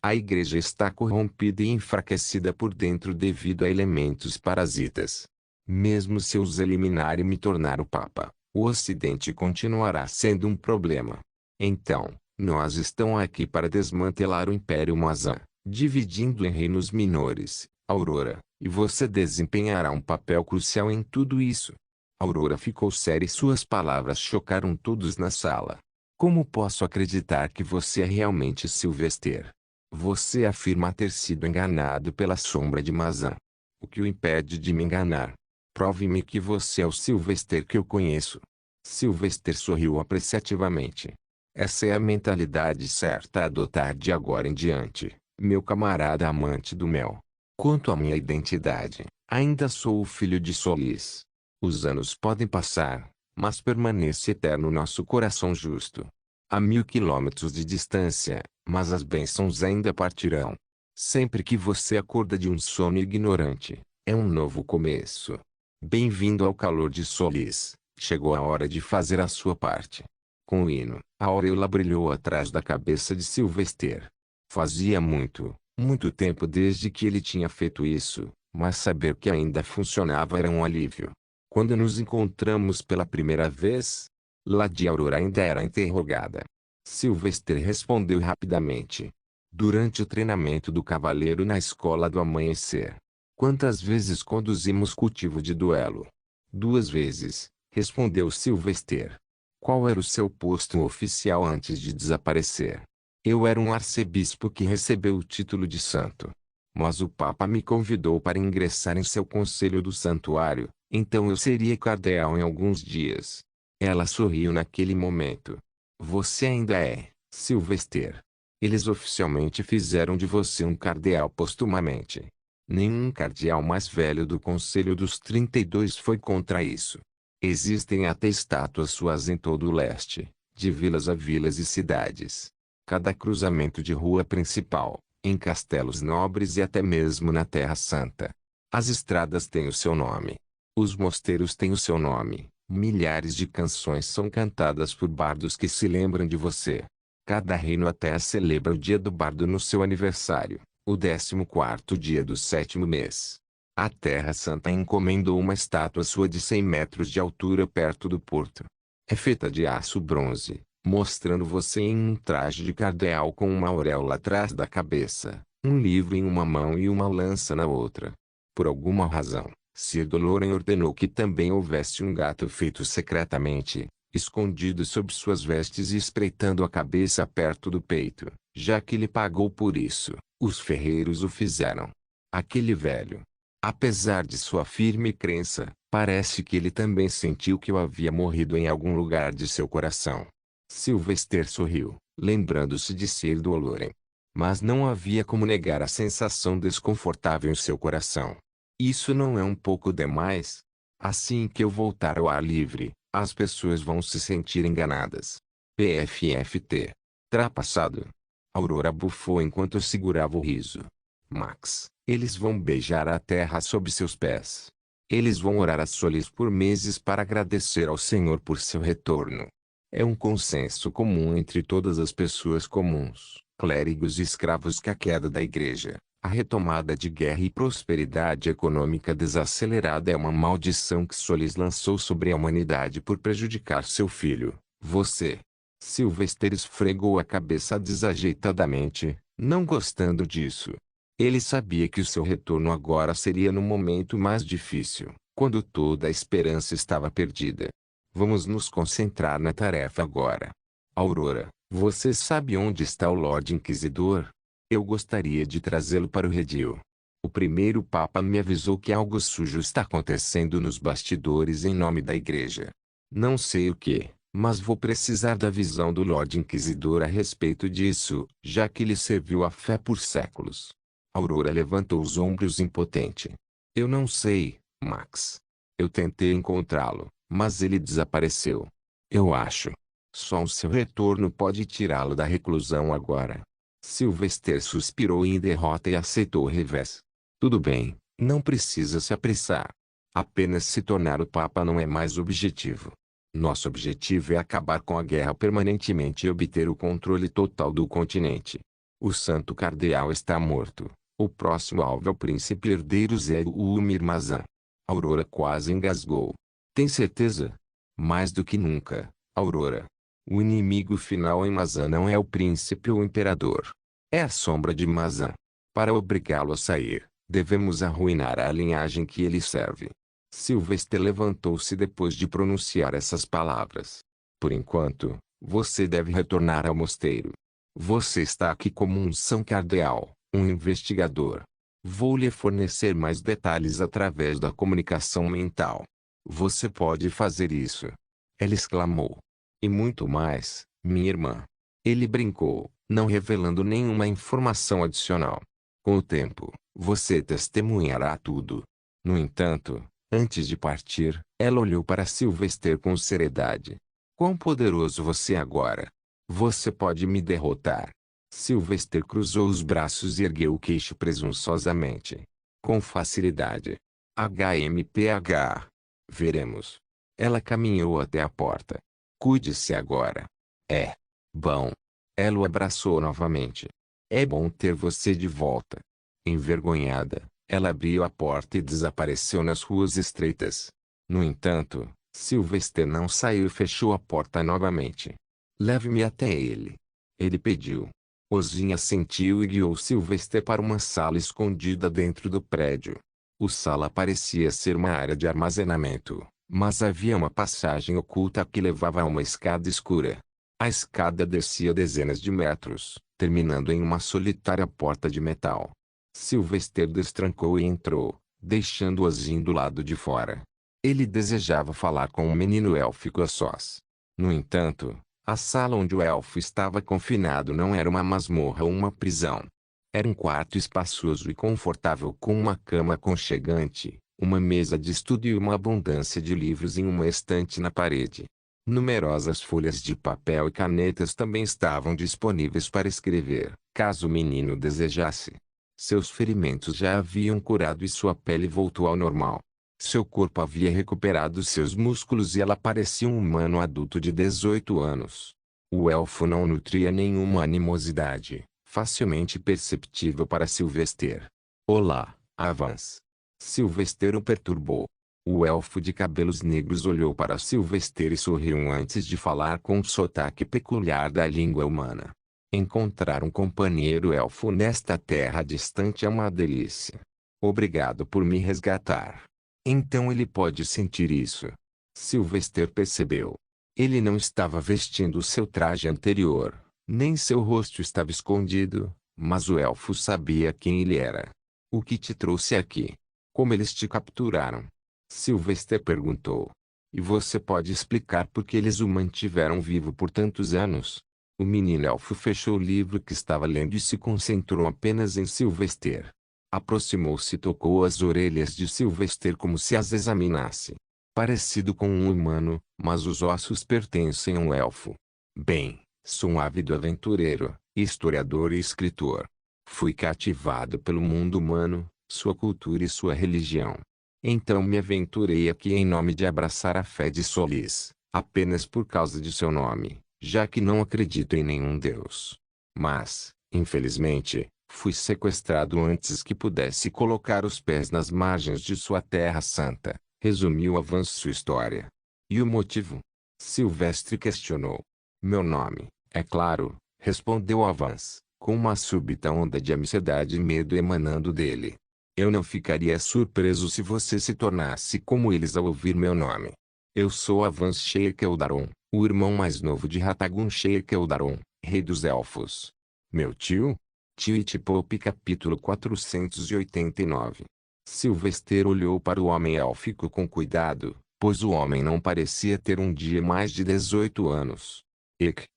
A igreja está corrompida e enfraquecida por dentro devido a elementos parasitas. Mesmo se eu os eliminar e me tornar o Papa, o Ocidente continuará sendo um problema. Então, nós estamos aqui para desmantelar o Império Mazan, dividindo em reinos menores, Aurora, e você desempenhará um papel crucial em tudo isso. Aurora ficou séria e suas palavras chocaram todos na sala. Como posso acreditar que você é realmente Sylvester? Você afirma ter sido enganado pela sombra de Mazan. O que o impede de me enganar? Prove-me que você é o Sylvester que eu conheço. Sylvester sorriu apreciativamente. Essa é a mentalidade certa a adotar de agora em diante, meu camarada amante do mel. Quanto à minha identidade, ainda sou o filho de Solis. Os anos podem passar, mas permanece eterno nosso coração justo. A 1000 quilômetros de distância, mas as bênçãos ainda partirão. Sempre que você acorda de um sono ignorante, é um novo começo. Bem-vindo ao calor de Solis, chegou a hora de fazer a sua parte. Com o hino, a auréola brilhou atrás da cabeça de Sylvester. Fazia muito, muito tempo desde que ele tinha feito isso, mas saber que ainda funcionava era um alívio. Quando nos encontramos pela primeira vez, Lady Aurora ainda era interrogada. Sylvester respondeu rapidamente. Durante o treinamento do cavaleiro na escola do amanhecer. Quantas vezes conduzimos cultivo de duelo? 2 vezes, respondeu Sylvester. Qual era o seu posto oficial antes de desaparecer? Eu era um arcebispo que recebeu o título de santo. Mas o Papa me convidou para ingressar em seu conselho do santuário, então eu seria cardeal em alguns dias. Ela sorriu naquele momento. Você ainda é, Sylvester. Eles oficialmente fizeram de você um cardeal postumamente. Nenhum cardeal mais velho do Conselho dos 32 foi contra isso. Existem até estátuas suas em todo o leste, de vilas a vilas e cidades. Cada cruzamento de rua principal, em castelos nobres e até mesmo na Terra Santa. As estradas têm o seu nome. Os mosteiros têm o seu nome, Milhares de canções são cantadas por bardos que se lembram de você. Cada reino até celebra o dia do bardo no seu aniversário, o 14º dia do 7º mês. A Terra Santa encomendou uma estátua sua de 100 metros de altura perto do porto. É feita de aço bronze, mostrando você em um traje de cardeal com uma auréola atrás da cabeça, um livro em uma mão e uma lança na outra. Por alguma razão, Sir Doloren ordenou que também houvesse um gato feito secretamente, escondido sob suas vestes e espreitando a cabeça perto do peito. Já que lhe pagou por isso, os ferreiros o fizeram. Aquele velho, apesar de sua firme crença, parece que ele também sentiu que eu havia morrido em algum lugar de seu coração. Sylvester sorriu, lembrando-se de Sir Doloren. Mas não havia como negar a sensação desconfortável em seu coração. Isso não é um pouco demais? Assim que eu voltar ao ar livre, as pessoas vão se sentir enganadas. PFFT. Trapassado. Aurora bufou enquanto segurava o riso. Max, eles vão beijar a terra sob seus pés. Eles vão orar a solis por meses para agradecer ao Senhor por seu retorno. É um consenso comum entre todas as pessoas comuns, clérigos e escravos, que a queda da igreja, a retomada de guerra e prosperidade econômica desacelerada é uma maldição que Solis lançou sobre a humanidade por prejudicar seu filho, você. Sylvester esfregou a cabeça desajeitadamente, não gostando disso. Ele sabia que o seu retorno agora seria no momento mais difícil, quando toda a esperança estava perdida. Vamos nos concentrar na tarefa agora. Aurora, você sabe onde está o Lorde Inquisidor? Eu gostaria de trazê-lo para o redil. O primeiro Papa me avisou que algo sujo está acontecendo nos bastidores em nome da Igreja. Não sei o que, mas vou precisar da visão do Lorde Inquisidor a respeito disso, já que lhe serviu a fé por séculos. Aurora levantou os ombros impotente. Eu não sei, Max. Eu tentei encontrá-lo, mas ele desapareceu. Eu acho. Só o seu retorno pode tirá-lo da reclusão agora. Sylvester suspirou em derrota e aceitou o revés. Tudo bem, não precisa se apressar. Apenas se tornar o Papa não é mais objetivo. Nosso objetivo é acabar com a guerra permanentemente e obter o controle total do continente. O Santo Cardeal está morto. O próximo alvo é o príncipe herdeiro Zé Umir Mazan. Aurora quase engasgou. Tem certeza? Mais do que nunca, Aurora. O inimigo final em Mazan não é o príncipe ou o imperador. É a sombra de Mazan. Para obrigá-lo a sair, devemos arruinar a linhagem que ele serve. Sylvester levantou-se depois de pronunciar essas palavras. Por enquanto, você deve retornar ao mosteiro. Você está aqui como um São Cardeal, um investigador. Vou lhe fornecer mais detalhes através da comunicação mental. Você pode fazer isso. Ela exclamou. E muito mais, minha irmã. Ele brincou, não revelando nenhuma informação adicional. Com o tempo, você testemunhará tudo. No entanto, antes de partir, ela olhou para Sylvester com seriedade. Quão poderoso você é agora! Você pode me derrotar. Sylvester cruzou os braços e ergueu o queixo presunçosamente. Com facilidade. HMPH. Veremos. Ela caminhou até a porta. Cuide-se agora. É. Bom. Ela o abraçou novamente. É bom ter você de volta. Envergonhada, ela abriu a porta e desapareceu nas ruas estreitas. No entanto, Sylvester não saiu e fechou a porta novamente. Leve-me até ele. Ele pediu. Ozinha assentiu e guiou Sylvester para uma sala escondida dentro do prédio. A sala parecia ser uma área de armazenamento, mas havia uma passagem oculta que levava a uma escada escura. A escada descia dezenas de metros, terminando em uma solitária porta de metal. Sylvester destrancou e entrou, deixando Ozin do lado de fora. Ele desejava falar com um menino élfico a sós. No entanto, a sala onde o elfo estava confinado não era uma masmorra ou uma prisão. Era um quarto espaçoso e confortável com uma cama aconchegante, uma mesa de estudo e uma abundância de livros em uma estante na parede. Numerosas folhas de papel e canetas também estavam disponíveis para escrever, caso o menino desejasse. Seus ferimentos já haviam curado e sua pele voltou ao normal. Seu corpo havia recuperado seus músculos e ela parecia um humano adulto de 18 anos. O elfo não nutria nenhuma animosidade, facilmente perceptível para Sylvester. Olá, Avance. Sylvester o perturbou. O elfo de cabelos negros olhou para Sylvester e sorriu antes de falar com um sotaque peculiar da língua humana. Encontrar um companheiro elfo nesta terra distante é uma delícia. Obrigado por me resgatar. Então ele pode sentir isso. Sylvester percebeu. Ele não estava vestindo seu traje anterior, nem seu rosto estava escondido, mas o elfo sabia quem ele era. O que te trouxe aqui? Como eles te capturaram? Sylvester perguntou. E você pode explicar por que eles o mantiveram vivo por tantos anos? O menino elfo fechou o livro que estava lendo e se concentrou apenas em Sylvester. Aproximou-se e tocou as orelhas de Sylvester como se as examinasse. Parecido com um humano, mas os ossos pertencem a um elfo. Bem, sou um ávido aventureiro, historiador e escritor. Fui cativado pelo mundo humano, sua cultura e sua religião. Então me aventurei aqui em nome de abraçar a fé de Solis, apenas por causa de seu nome, já que não acredito em nenhum deus. Mas, infelizmente, fui sequestrado antes que pudesse colocar os pés nas margens de sua terra santa, resumiu Avance sua história. E o motivo? Sylvester questionou. Meu nome, é claro, respondeu Avance, com uma súbita onda de ansiedade e medo emanando dele. Eu não ficaria surpreso se você se tornasse como eles ao ouvir meu nome. Eu sou Avance Sheik Eldaron, o irmão mais novo de Ratagun Sheik Eldaron, rei dos elfos. Meu tio? Tio Itipop capítulo 489. Sylvester olhou para o homem élfico com cuidado, pois o homem não parecia ter um dia mais de 18 anos.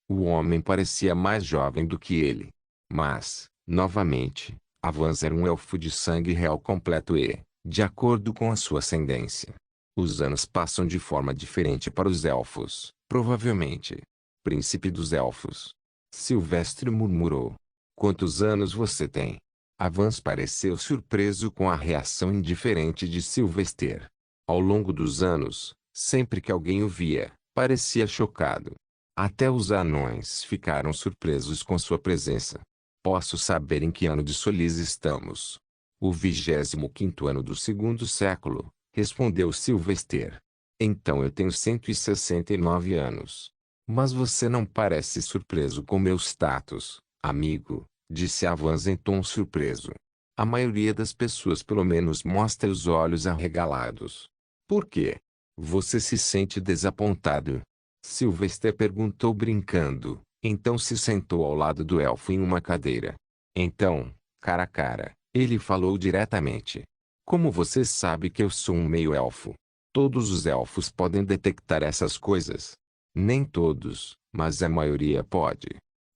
O homem parecia mais jovem do que ele. Mas, novamente, Avance era um elfo de sangue real completo e, de acordo com a sua ascendência, os anos passam de forma diferente para os elfos, provavelmente. Príncipe dos elfos. Sylvester murmurou. Quantos anos você tem? Avance pareceu surpreso com a reação indiferente de Sylvester. Ao longo dos anos, sempre que alguém o via, parecia chocado. Até os anões ficaram surpresos com sua presença. Posso saber em que ano de Solis estamos? O 25º ano do segundo século, respondeu Sylvester. Então eu tenho 169 anos. Mas você não parece surpreso com meu status, amigo, disse Avance em tom surpreso. A maioria das pessoas pelo menos mostra os olhos arregalados. Por quê? Você se sente desapontado? Sylvester perguntou brincando. Então se sentou ao lado do elfo em uma cadeira. Então, cara a cara, ele falou diretamente. Como você sabe que eu sou um meio-elfo? Todos os elfos podem detectar essas coisas. Nem todos, mas a maioria pode.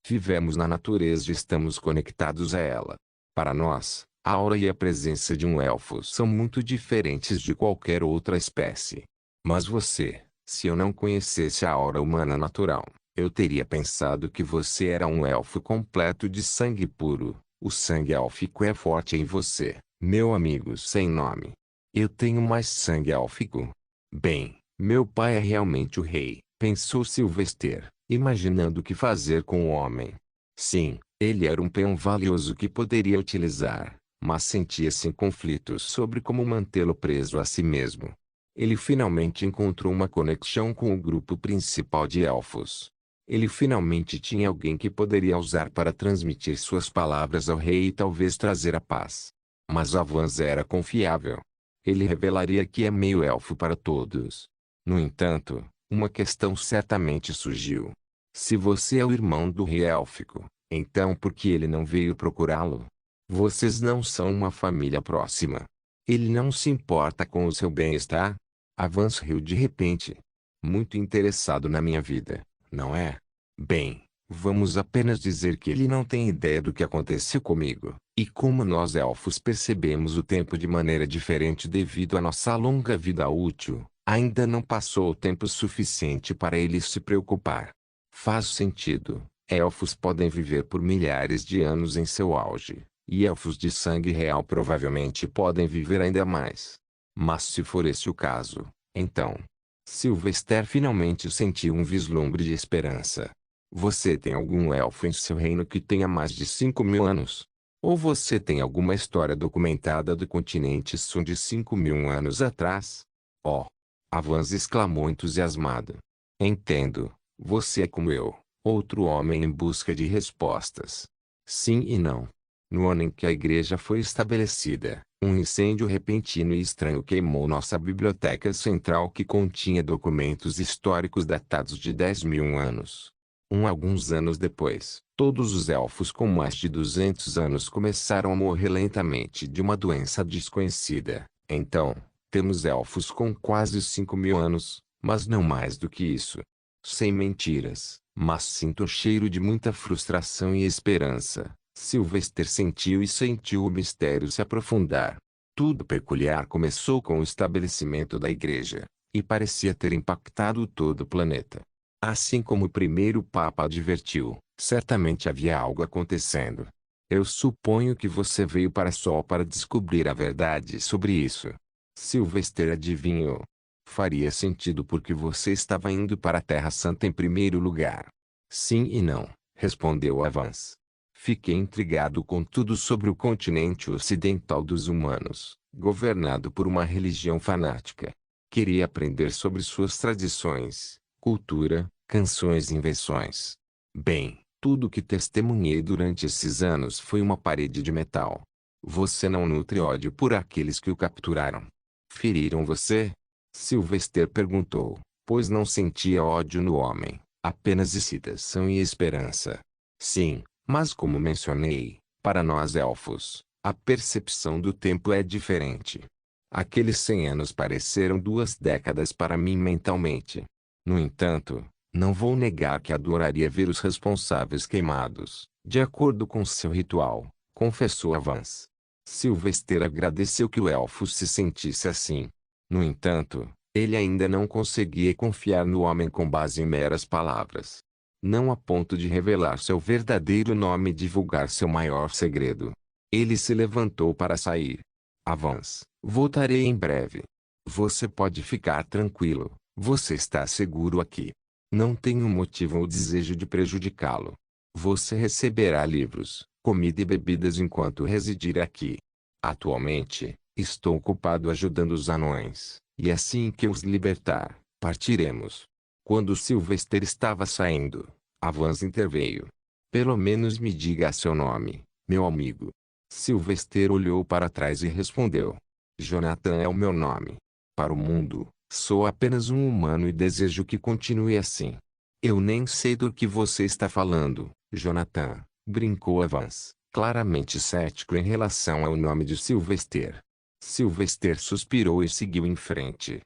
Vivemos na natureza e estamos conectados a ela. Para nós, a aura e a presença de um elfo são muito diferentes de qualquer outra espécie. Mas você, se eu não conhecesse a aura humana natural, eu teria pensado que você era um elfo completo de sangue puro. O sangue élfico é forte em você, meu amigo sem nome. Eu tenho mais sangue élfico. Bem, meu pai é realmente o rei, pensou Sylvester, imaginando o que fazer com o homem. Sim, ele era um peão valioso que poderia utilizar, mas sentia-se em conflitos sobre como mantê-lo preso a si mesmo. Ele finalmente encontrou uma conexão com o grupo principal de elfos. Ele finalmente tinha alguém que poderia usar para transmitir suas palavras ao rei e talvez trazer a paz. Mas Avance era confiável. Ele revelaria que é meio elfo para todos. No entanto, uma questão certamente surgiu. Se você é o irmão do rei élfico, então por que ele não veio procurá-lo? Vocês não são uma família próxima. Ele não se importa com o seu bem-estar? Avance riu de repente. Muito interessado na minha vida, não é? Bem, vamos apenas dizer que ele não tem ideia do que aconteceu comigo. E como nós elfos percebemos o tempo de maneira diferente devido à nossa longa vida útil, ainda não passou o tempo suficiente para ele se preocupar. Faz sentido. Elfos podem viver por milhares de anos em seu auge, e elfos de sangue real provavelmente podem viver ainda mais. Mas se for esse o caso, então... Sylvester finalmente sentiu um vislumbre de esperança. Você tem algum elfo em seu reino que tenha mais de 5.000 anos? Ou você tem alguma história documentada do continente Sun de 5.000 anos atrás? Oh! Avans exclamou entusiasmado. Entendo. Você é como eu, outro homem em busca de respostas. Sim e não. No ano em que a igreja foi estabelecida, um incêndio repentino e estranho queimou nossa biblioteca central que continha documentos históricos datados de 10.000 anos. Alguns anos depois, todos os elfos com mais de 200 anos começaram a morrer lentamente de uma doença desconhecida. Então, temos elfos com quase 5.000 anos, mas não mais do que isso. Sem mentiras, mas sinto um cheiro de muita frustração e esperança. Sylvester sentiu o mistério se aprofundar. Tudo peculiar começou com o estabelecimento da igreja, e parecia ter impactado todo o planeta. Assim como o primeiro Papa advertiu, certamente havia algo acontecendo. Eu suponho que você veio para Sol para descobrir a verdade sobre isso. Sylvester adivinhou. Faria sentido porque você estava indo para a Terra Santa em primeiro lugar. Sim e não, respondeu Avans. Fiquei intrigado com tudo sobre o continente ocidental dos humanos, governado por uma religião fanática. Queria aprender sobre suas tradições, cultura, canções e invenções. Bem, tudo que testemunhei durante esses anos foi uma parede de metal. Você não nutre ódio por aqueles que o capturaram. Feriram você? Sylvester perguntou, pois não sentia ódio no homem, apenas excitação e esperança. Sim. Mas como mencionei, para nós elfos, a percepção do tempo é diferente. Aqueles 100 anos pareceram 2 décadas para mim mentalmente. No entanto, não vou negar que adoraria ver os responsáveis queimados, de acordo com seu ritual, confessou Avans. Sylvester agradeceu que o elfo se sentisse assim. No entanto, ele ainda não conseguia confiar no homem com base em meras palavras. Não a ponto de revelar seu verdadeiro nome e divulgar seu maior segredo. Ele se levantou para sair. Avans, voltarei em breve. Você pode ficar tranquilo, você está seguro aqui. Não tenho motivo ou desejo de prejudicá-lo. Você receberá livros, comida e bebidas enquanto residir aqui. Atualmente, estou ocupado ajudando os anões, e assim que os libertar, partiremos. Quando Sylvester estava saindo, Avans interveio. Pelo menos me diga seu nome, meu amigo. Sylvester olhou para trás e respondeu. Jonathan é o meu nome. Para o mundo, sou apenas um humano e desejo que continue assim. Eu nem sei do que você está falando, Jonathan, brincou Avans, claramente cético em relação ao nome de Sylvester. Sylvester suspirou e seguiu em frente.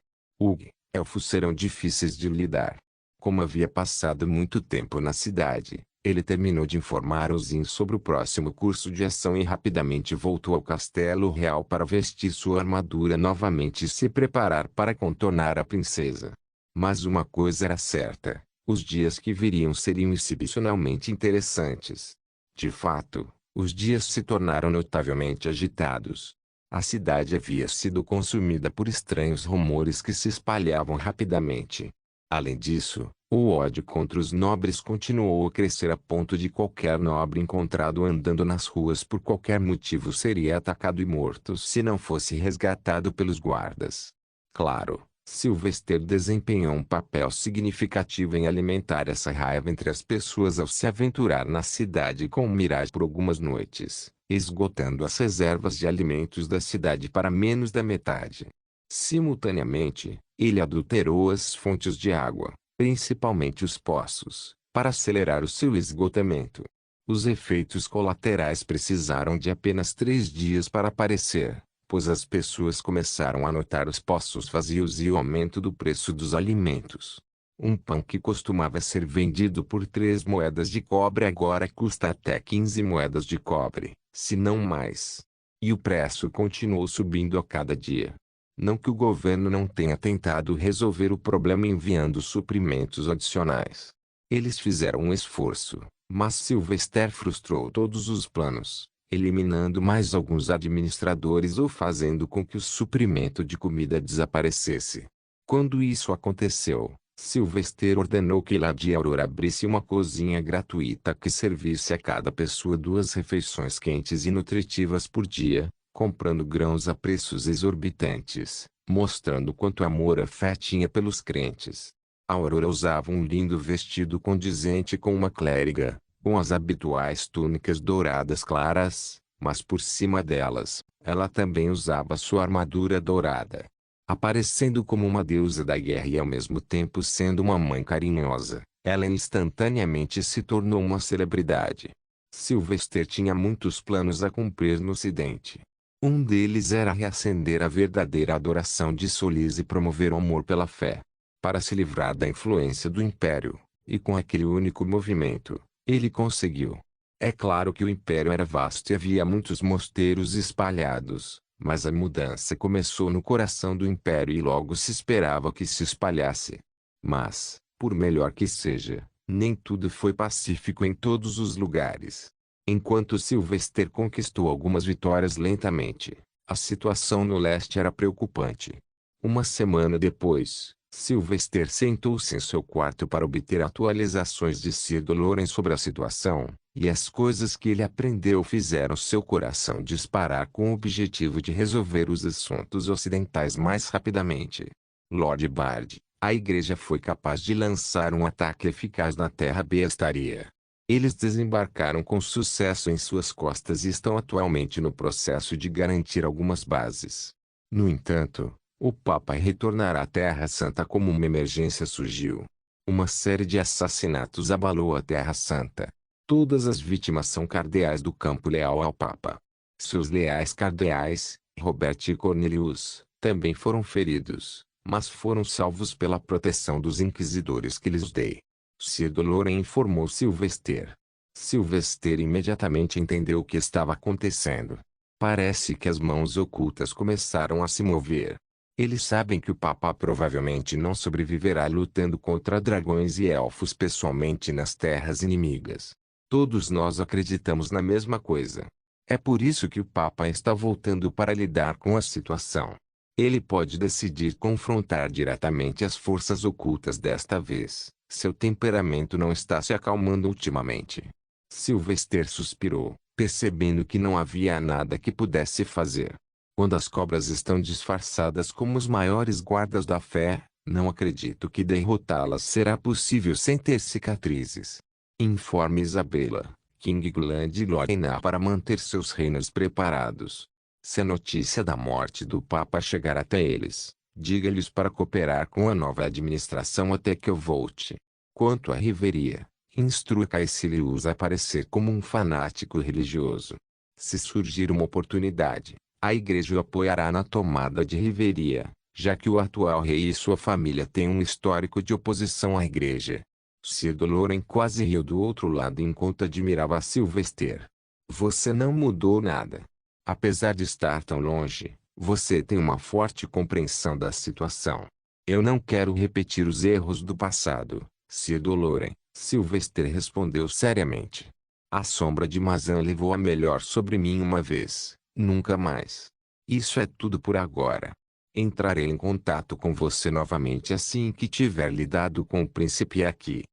Elfos serão difíceis de lidar. Como havia passado muito tempo na cidade, ele terminou de informar Ozin sobre o próximo curso de ação e rapidamente voltou ao castelo real para vestir sua armadura novamente e se preparar para contornar a princesa. Mas uma coisa era certa, os dias que viriam seriam excepcionalmente interessantes. De fato, os dias se tornaram notavelmente agitados. A cidade havia sido consumida por estranhos rumores que se espalhavam rapidamente. Além disso, o ódio contra os nobres continuou a crescer a ponto de qualquer nobre encontrado andando nas ruas por qualquer motivo seria atacado e morto se não fosse resgatado pelos guardas. Claro, Sylvester desempenhou um papel significativo em alimentar essa raiva entre as pessoas ao se aventurar na cidade com Mirage por algumas noites, esgotando as reservas de alimentos da cidade para menos da metade. Simultaneamente, ele adulterou as fontes de água, principalmente os poços, para acelerar o seu esgotamento. Os efeitos colaterais precisaram de apenas 3 dias para aparecer, pois as pessoas começaram a notar os poços vazios e o aumento do preço dos alimentos. Um pão que costumava ser vendido por 3 moedas de cobre agora custa até 15 moedas de cobre, se não mais. E o preço continuou subindo a cada dia. Não que o governo não tenha tentado resolver o problema enviando suprimentos adicionais. Eles fizeram um esforço, mas Sylvester frustrou todos os planos. eliminando mais alguns administradores ou fazendo com que o suprimento de comida desaparecesse. Quando isso aconteceu, Sylvester ordenou que Lady Aurora abrisse uma cozinha gratuita que servisse a cada pessoa 2 refeições quentes e nutritivas por dia, comprando grãos a preços exorbitantes, mostrando quanto amor a fé tinha pelos crentes. A Aurora usava um lindo vestido condizente com uma clériga, com as habituais túnicas douradas claras, mas por cima delas, ela também usava sua armadura dourada. Aparecendo como uma deusa da guerra e ao mesmo tempo sendo uma mãe carinhosa, ela instantaneamente se tornou uma celebridade. Sylvester tinha muitos planos a cumprir no Ocidente. Um deles era reacender a verdadeira adoração de Solis e promover o amor pela fé. Para se livrar da influência do Império, e com aquele único movimento, ele conseguiu. É claro que o Império era vasto e havia muitos mosteiros espalhados. Mas a mudança começou no coração do Império e logo se esperava que se espalhasse. Mas, por melhor que seja, nem tudo foi pacífico em todos os lugares. Enquanto Sylvester conquistou algumas vitórias lentamente, a situação no leste era preocupante. Uma semana depois, Sylvester sentou-se em seu quarto para obter atualizações de Sir Doloren sobre a situação. E as coisas que ele aprendeu fizeram seu coração disparar com o objetivo de resolver os assuntos ocidentais mais rapidamente. Lord Bard, a igreja foi capaz de lançar um ataque eficaz na Terra Bestaria. Eles desembarcaram com sucesso em suas costas e estão atualmente no processo de garantir algumas bases. No entanto, o Papa retornará à Terra Santa como uma emergência surgiu. Uma série de assassinatos abalou a Terra Santa. Todas as vítimas são cardeais do campo leal ao Papa. Seus leais cardeais, Robert e Cornelius, também foram feridos, mas foram salvos pela proteção dos inquisidores que lhes dei. Sir Doloren informou Sylvester. Sylvester imediatamente entendeu o que estava acontecendo. Parece que as mãos ocultas começaram a se mover. Eles sabem que o Papa provavelmente não sobreviverá lutando contra dragões e elfos pessoalmente nas terras inimigas. Todos nós acreditamos na mesma coisa. É por isso que o Papa está voltando para lidar com a situação. Ele pode decidir confrontar diretamente as forças ocultas desta vez. Seu temperamento não está se acalmando ultimamente. Sylvester suspirou, percebendo que não havia nada que pudesse fazer. Quando as cobras estão disfarçadas como os maiores guardas da fé, não acredito que derrotá-las será possível sem ter cicatrizes. Informe Isabela, Kingland e Lorena para manter seus reinos preparados. Se a notícia da morte do Papa chegar até eles, diga-lhes para cooperar com a nova administração até que eu volte. Quanto à Riveria, instrua Caecilius a aparecer como um fanático religioso. Se surgir uma oportunidade, a igreja o apoiará na tomada de Riveria, já que o atual rei e sua família têm um histórico de oposição à igreja. Sir Doloren quase riu do outro lado enquanto admirava Sylvester. Você não mudou nada. Apesar de estar tão longe, você tem uma forte compreensão da situação. Eu não quero repetir os erros do passado, Sir Doloren, Sylvester respondeu seriamente. A sombra de Mazan levou a melhor sobre mim uma vez, nunca mais. Isso é tudo por agora. Entrarei em contato com você novamente assim que tiver lidado com o príncipe aqui.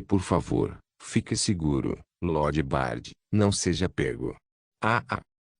Por favor, fique seguro, Lord Bard, não seja pego.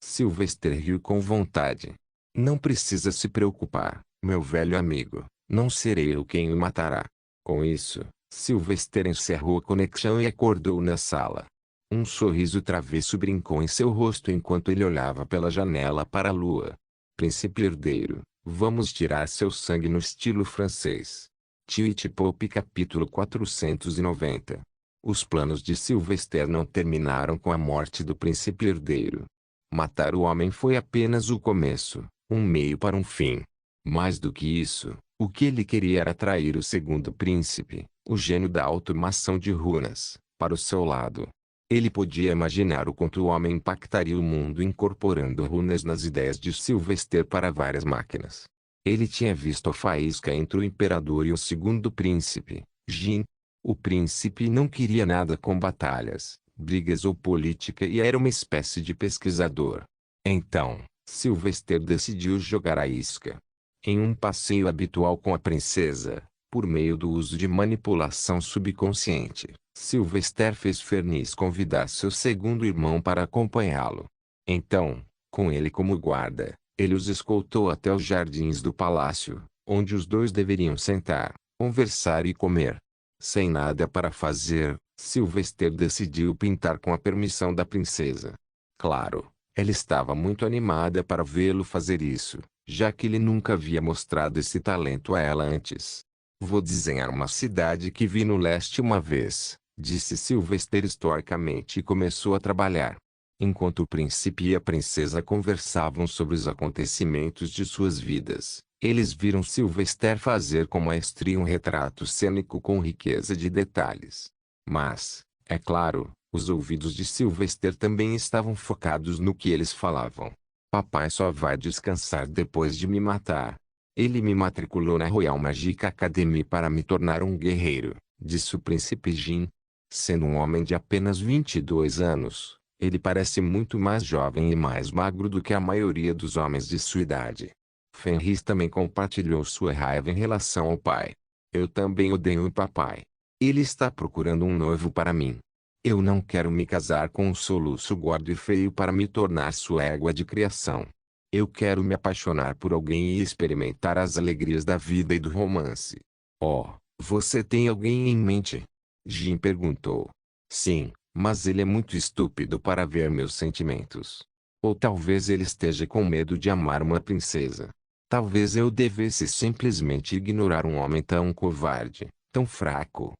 Sylvester riu com vontade. Não precisa se preocupar, meu velho amigo, não serei eu quem o matará. Com isso, Sylvester encerrou a conexão e acordou na sala. Um sorriso travesso brincou em seu rosto enquanto ele olhava pela janela para a lua. Príncipe herdeiro, vamos tirar seu sangue no estilo francês. Twitch Pop capítulo 490. Os planos de Sylvester não terminaram com a morte do príncipe herdeiro. Matar o homem foi apenas o começo, um meio para um fim. Mais do que isso, o que ele queria era atrair o segundo príncipe, o gênio da automação de runas, para o seu lado. Ele podia imaginar o quanto o homem impactaria o mundo incorporando runas nas ideias de Sylvester para várias máquinas. Ele tinha visto a faísca entre o imperador e o segundo príncipe, Jin. O príncipe não queria nada com batalhas, brigas ou política e era uma espécie de pesquisador. Então, Sylvester decidiu jogar a isca. Em um passeio habitual com a princesa, por meio do uso de manipulação subconsciente, Sylvester fez Fernis convidar seu segundo irmão para acompanhá-lo. Então, com ele como guarda, ele os escoltou até os jardins do palácio, onde os dois deveriam sentar, conversar e comer. Sem nada para fazer, Sylvester decidiu pintar com a permissão da princesa. Claro, ela estava muito animada para vê-lo fazer isso, já que ele nunca havia mostrado esse talento a ela antes. Vou desenhar uma cidade que vi no leste uma vez, disse Sylvester estoicamente e começou a trabalhar. Enquanto o príncipe e a princesa conversavam sobre os acontecimentos de suas vidas, eles viram Sylvester fazer com maestria um retrato cênico com riqueza de detalhes. Mas, é claro, os ouvidos de Sylvester também estavam focados no que eles falavam. Papai só vai descansar depois de me matar. Ele me matriculou na Royal Magic Academy para me tornar um guerreiro, disse o príncipe Jin. Sendo um homem de apenas 22 anos, ele parece muito mais jovem e mais magro do que a maioria dos homens de sua idade. Fenris também compartilhou sua raiva em relação ao pai. Eu também odeio o papai. Ele está procurando um noivo para mim. Eu não quero me casar com um soluço gordo e feio para me tornar sua égua de criação. Eu quero me apaixonar por alguém e experimentar as alegrias da vida e do romance. Oh, você tem alguém em mente? Jin perguntou. Sim, mas ele é muito estúpido para ver meus sentimentos. Ou talvez ele esteja com medo de amar uma princesa. Talvez eu devesse simplesmente ignorar um homem tão covarde, tão fraco.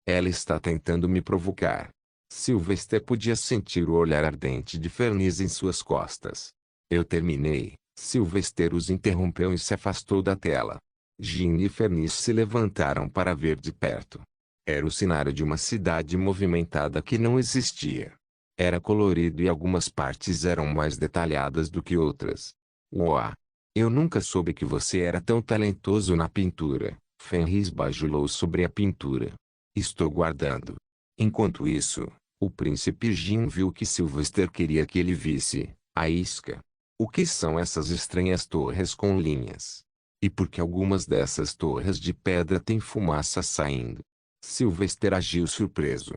Ela está tentando me provocar. Sylvester podia sentir o olhar ardente de Fernis em suas costas. Eu terminei. Sylvester os interrompeu e se afastou da tela. Jin e Fernis se levantaram para ver de perto. Era o cenário de uma cidade movimentada que não existia. Era colorido e algumas partes eram mais detalhadas do que outras. Uau! Eu nunca soube que você era tão talentoso na pintura. Fenris bajulou sobre a pintura. Estou guardando. Enquanto isso, o príncipe Jin viu que Sylvester queria que ele visse a isca. O que são essas estranhas torres com linhas? E por que algumas dessas torres de pedra têm fumaça saindo? Sylvester agiu surpreso.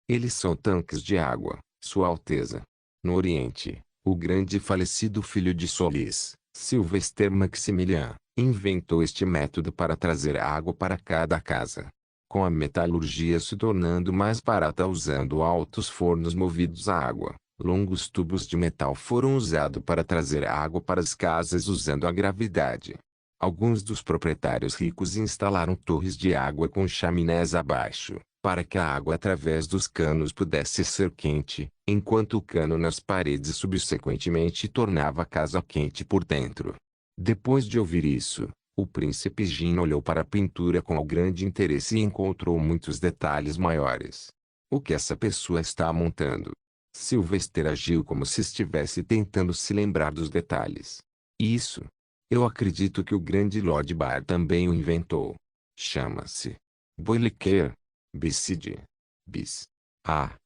Eles são tanques de água, Sua Alteza. No Oriente, o grande falecido filho de Solis, Sylvester Maximilian, inventou este método para trazer água para cada casa. Com a metalurgia se tornando mais barata usando altos fornos movidos a água, longos tubos de metal foram usados para trazer água para as casas usando a gravidade. Alguns dos proprietários ricos instalaram torres de água com chaminés abaixo, para que a água através dos canos pudesse ser quente, enquanto o cano nas paredes subsequentemente tornava a casa quente por dentro. Depois de ouvir isso, o príncipe Jin olhou para a pintura com grande interesse e encontrou muitos detalhes maiores. O que essa pessoa está montando? Sylvester agiu como se estivesse tentando se lembrar dos detalhes. Isso. Eu acredito que o grande Lord Bar também o inventou. Chama-se Boilicare. Bicide.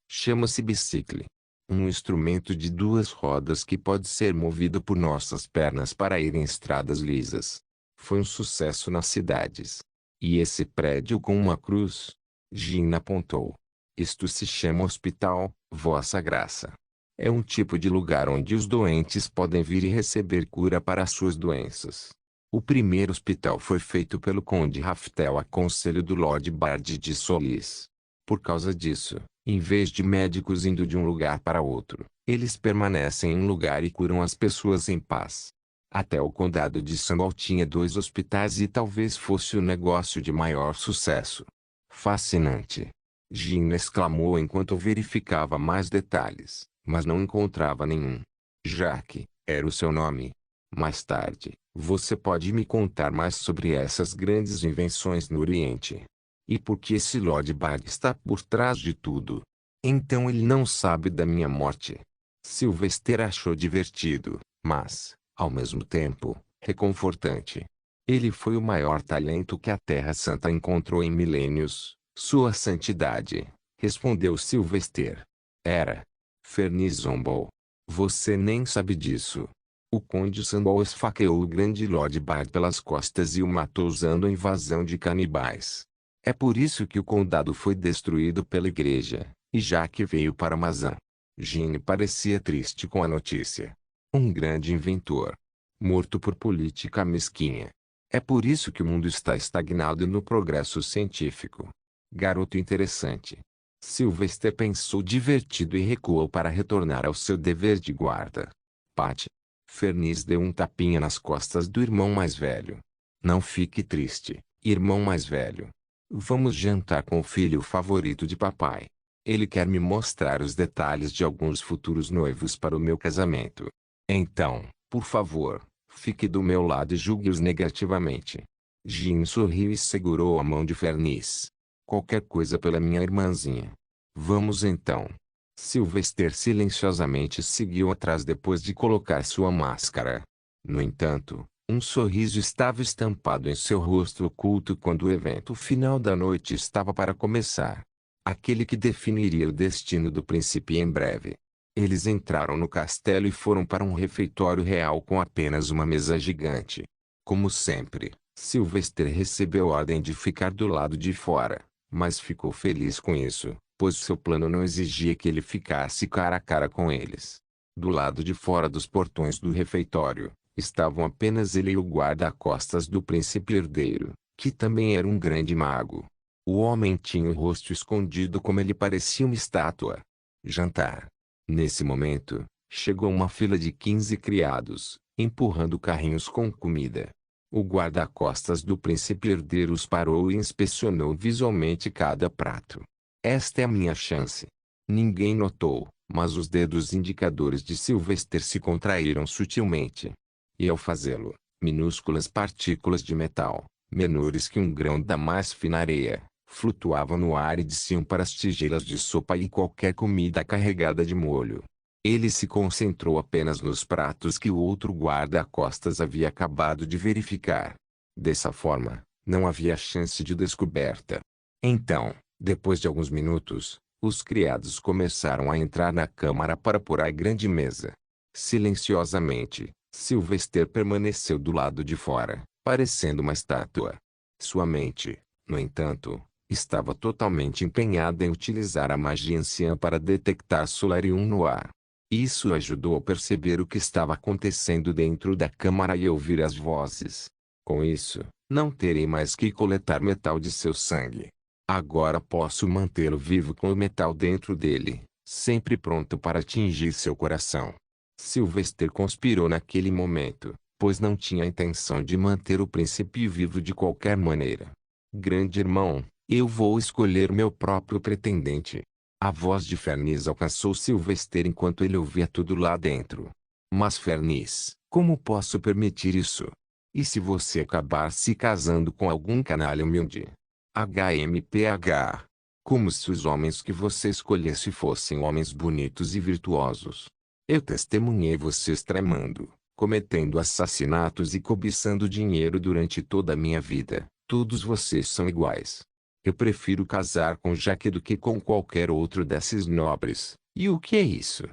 Chama-se bicicle. Um instrumento de duas rodas que pode ser movido por nossas pernas para ir em estradas lisas. Foi um sucesso nas cidades. E esse prédio com uma cruz? Jin apontou. Isto se chama hospital, Vossa Graça. É um tipo de lugar onde os doentes podem vir e receber cura para suas doenças. O primeiro hospital foi feito pelo Conde Raftel a conselho do Lord Bard de Solis. Por causa disso, em vez de médicos indo de um lugar para outro, eles permanecem em um lugar e curam as pessoas em paz. Até o condado de Sandal tinha 2 hospitais e talvez fosse o negócio de maior sucesso. Fascinante! Jin exclamou enquanto verificava mais detalhes, mas não encontrava nenhum. Jaque, era o seu nome. Mais tarde, você pode me contar mais sobre essas grandes invenções no Oriente? E por que esse Lord Bard está por trás de tudo? Então ele não sabe da minha morte. Sylvester achou divertido, mas, ao mesmo tempo, reconfortante. Ele foi o maior talento que a Terra Santa encontrou em milênios. Sua Santidade, respondeu Sylvester. Era. Fernis zombou. Você nem sabe disso. O Conde Sandal esfaqueou o grande Lord Bard pelas costas e o matou usando a invasão de canibais. É por isso que o condado foi destruído pela igreja, e Jack veio para Mazan. Jeanne parecia triste com a notícia. Um grande inventor. Morto por política mesquinha. É por isso que o mundo está estagnado no progresso científico. Garoto interessante. Sylvester pensou divertido e recuou para retornar ao seu dever de guarda. Pat. Fernis deu um tapinha nas costas do irmão mais velho. Não fique triste, irmão mais velho. Vamos jantar com o filho favorito de papai. Ele quer me mostrar os detalhes de alguns futuros noivos para o meu casamento. Então, por favor, fique do meu lado e julgue-os negativamente. Jean sorriu e segurou a mão de Fernis. Qualquer coisa pela minha irmãzinha. Vamos então. Sylvester silenciosamente seguiu atrás depois de colocar sua máscara. No entanto, um sorriso estava estampado em seu rosto oculto quando o evento final da noite estava para começar. Aquele que definiria o destino do príncipe em breve. Eles entraram no castelo e foram para um refeitório real com apenas uma mesa gigante. Como sempre, Sylvester recebeu ordem de ficar do lado de fora, mas ficou feliz com isso, pois seu plano não exigia que ele ficasse cara a cara com eles. Do lado de fora dos portões do refeitório, estavam apenas ele e o guarda-costas do príncipe herdeiro, que também era um grande mago. O homem tinha o rosto escondido como ele parecia uma estátua. Jantar. Nesse momento, chegou uma fila de 15 criados, empurrando carrinhos com comida. O guarda-costas do príncipe herdeiro os parou e inspecionou visualmente cada prato. Esta é a minha chance. Ninguém notou, mas os dedos indicadores de Sylvester se contraíram sutilmente. E ao fazê-lo, minúsculas partículas de metal, menores que um grão da mais fina areia, flutuavam no ar e desciam para as tigelas de sopa e qualquer comida carregada de molho. Ele se concentrou apenas nos pratos que o outro guarda-costas havia acabado de verificar. Dessa forma, não havia chance de descoberta. Então, depois de alguns minutos, os criados começaram a entrar na câmara para pôr a grande mesa. Silenciosamente, Sylvester permaneceu do lado de fora, parecendo uma estátua. Sua mente, no entanto, estava totalmente empenhada em utilizar a magia anciã para detectar Solarium no ar. Isso ajudou a perceber o que estava acontecendo dentro da câmara e ouvir as vozes. Com isso, não terei mais que coletar metal de seu sangue. Agora posso mantê-lo vivo com o metal dentro dele, sempre pronto para atingir seu coração. Sylvester conspirou naquele momento, pois não tinha a intenção de manter o príncipe vivo de qualquer maneira. Grande irmão, eu vou escolher meu próprio pretendente. A voz de Fernis alcançou Sylvester enquanto ele ouvia tudo lá dentro. Mas Fernis, como posso permitir isso? E se você acabar se casando com algum canalha humilde? HMPH. Como se os homens que você escolhesse fossem homens bonitos e virtuosos. Eu testemunhei vocês tramando, cometendo assassinatos e cobiçando dinheiro durante toda a minha vida. Todos vocês são iguais. Eu prefiro casar com Jaque do que com qualquer outro desses nobres. E o que é isso?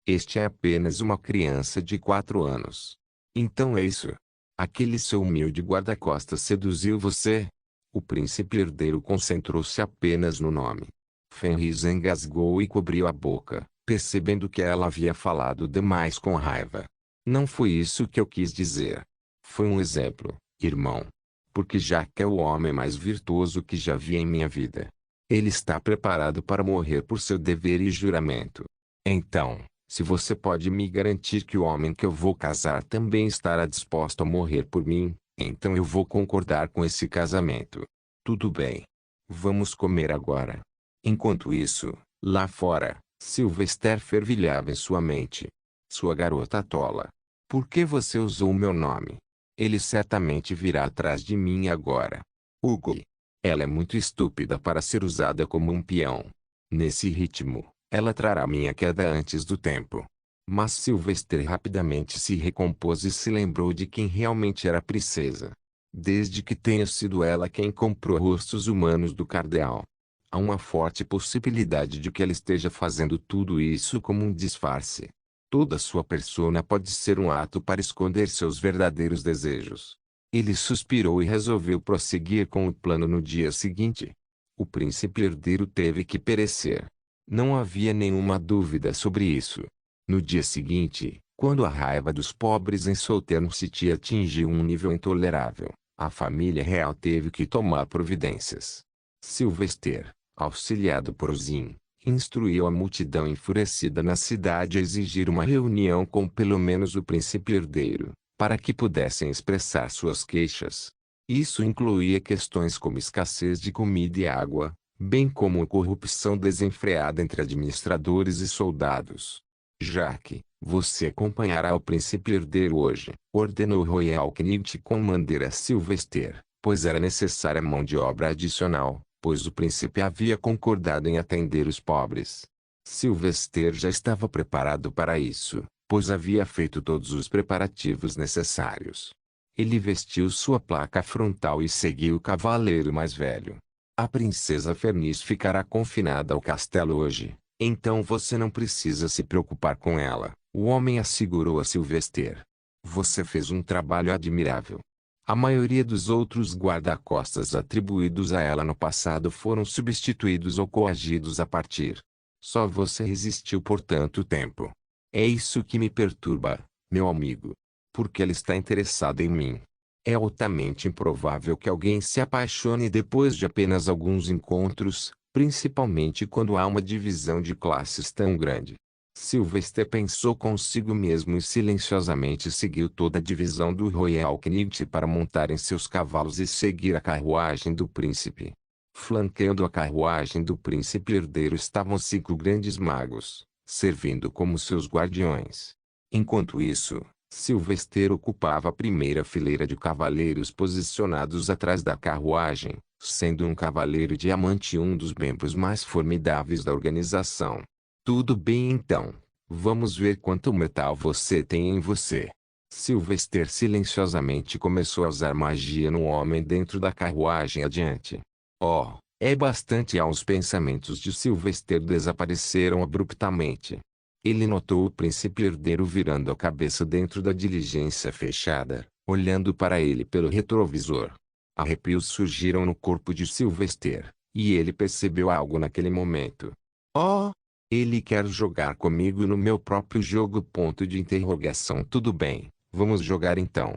Este é apenas uma criança de 4 anos. Então é isso. Aquele seu humilde guarda-costas seduziu você? O príncipe herdeiro concentrou-se apenas no nome. Fenris engasgou e cobriu a boca, percebendo que ela havia falado demais com raiva. Não foi isso que eu quis dizer. Foi um exemplo, irmão. Porque Jack é o homem mais virtuoso que já vi em minha vida. Ele está preparado para morrer por seu dever e juramento. Então, se você pode me garantir que o homem que eu vou casar também estará disposto a morrer por mim, então eu vou concordar com esse casamento. Tudo bem. Vamos comer agora. Enquanto isso, lá fora, Sylvester fervilhava em sua mente. Sua garota tola. Por que você usou o meu nome? Ele certamente virá atrás de mim agora. Hugo. Ela é muito estúpida para ser usada como um peão. Nesse ritmo, ela trará minha queda antes do tempo. Mas Sylvester rapidamente se recompôs e se lembrou de quem realmente era a princesa. Desde que tenha sido ela quem comprou rostos humanos do cardeal. Há uma forte possibilidade de que ela esteja fazendo tudo isso como um disfarce. Toda sua persona pode ser um ato para esconder seus verdadeiros desejos. Ele suspirou e resolveu prosseguir com o plano no dia seguinte. O príncipe herdeiro teve que perecer. Não havia nenhuma dúvida sobre isso. No dia seguinte, quando a raiva dos pobres em Saltern City atingiu um nível intolerável, a família real teve que tomar providências. Sylvester, auxiliado por Ozin, instruiu a multidão enfurecida na cidade a exigir uma reunião com pelo menos o príncipe herdeiro, para que pudessem expressar suas queixas. Isso incluía questões como escassez de comida e água, bem como a corrupção desenfreada entre administradores e soldados. Jaque, você acompanhará o príncipe herdeiro hoje, ordenou Royal Knight Commander Sylvester, pois era necessária mão de obra adicional, pois o príncipe havia concordado em atender os pobres. Sylvester já estava preparado para isso, pois havia feito todos os preparativos necessários. Ele vestiu sua placa frontal e seguiu o cavaleiro mais velho. A princesa Fernis ficará confinada ao castelo hoje, então você não precisa se preocupar com ela, o homem assegurou a Sylvester. Você fez um trabalho admirável. A maioria dos outros guarda-costas atribuídos a ela no passado foram substituídos ou coagidos a partir. Só você resistiu por tanto tempo. É isso que me perturba, meu amigo. Porque ela está interessada em mim. É altamente improvável que alguém se apaixone depois de apenas alguns encontros, principalmente quando há uma divisão de classes tão grande. Sylvester pensou consigo mesmo e silenciosamente seguiu toda a divisão do Royal Knight para montar em seus cavalos e seguir a carruagem do príncipe. Flanqueando a carruagem do príncipe herdeiro estavam 5 grandes magos, servindo como seus guardiões. Enquanto isso, Sylvester ocupava a primeira fileira de cavaleiros posicionados atrás da carruagem, sendo um cavaleiro diamante um dos membros mais formidáveis da organização. Tudo bem então, vamos ver quanto metal você tem em você. Sylvester silenciosamente começou a usar magia no homem dentro da carruagem adiante. Oh, é bastante. Os pensamentos de Sylvester desapareceram abruptamente. Ele notou o príncipe herdeiro virando a cabeça dentro da diligência fechada, olhando para ele pelo retrovisor. Arrepios surgiram no corpo de Sylvester, e ele percebeu algo naquele momento. Oh! Ele quer jogar comigo no meu próprio jogo. Ponto de interrogação. Tudo bem, vamos jogar então.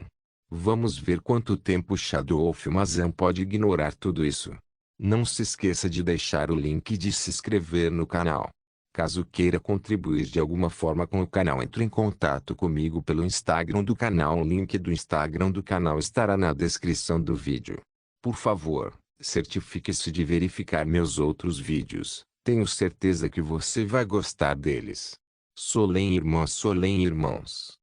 Vamos ver quanto tempo Shadow Mazan pode ignorar tudo isso. Não se esqueça de deixar o link de se inscrever no canal. Caso queira contribuir de alguma forma com o canal, entre em contato comigo pelo Instagram do canal. O link do Instagram do canal estará na descrição do vídeo. Por favor, certifique-se de verificar meus outros vídeos. Tenho certeza que você vai gostar deles. Solem irmãos.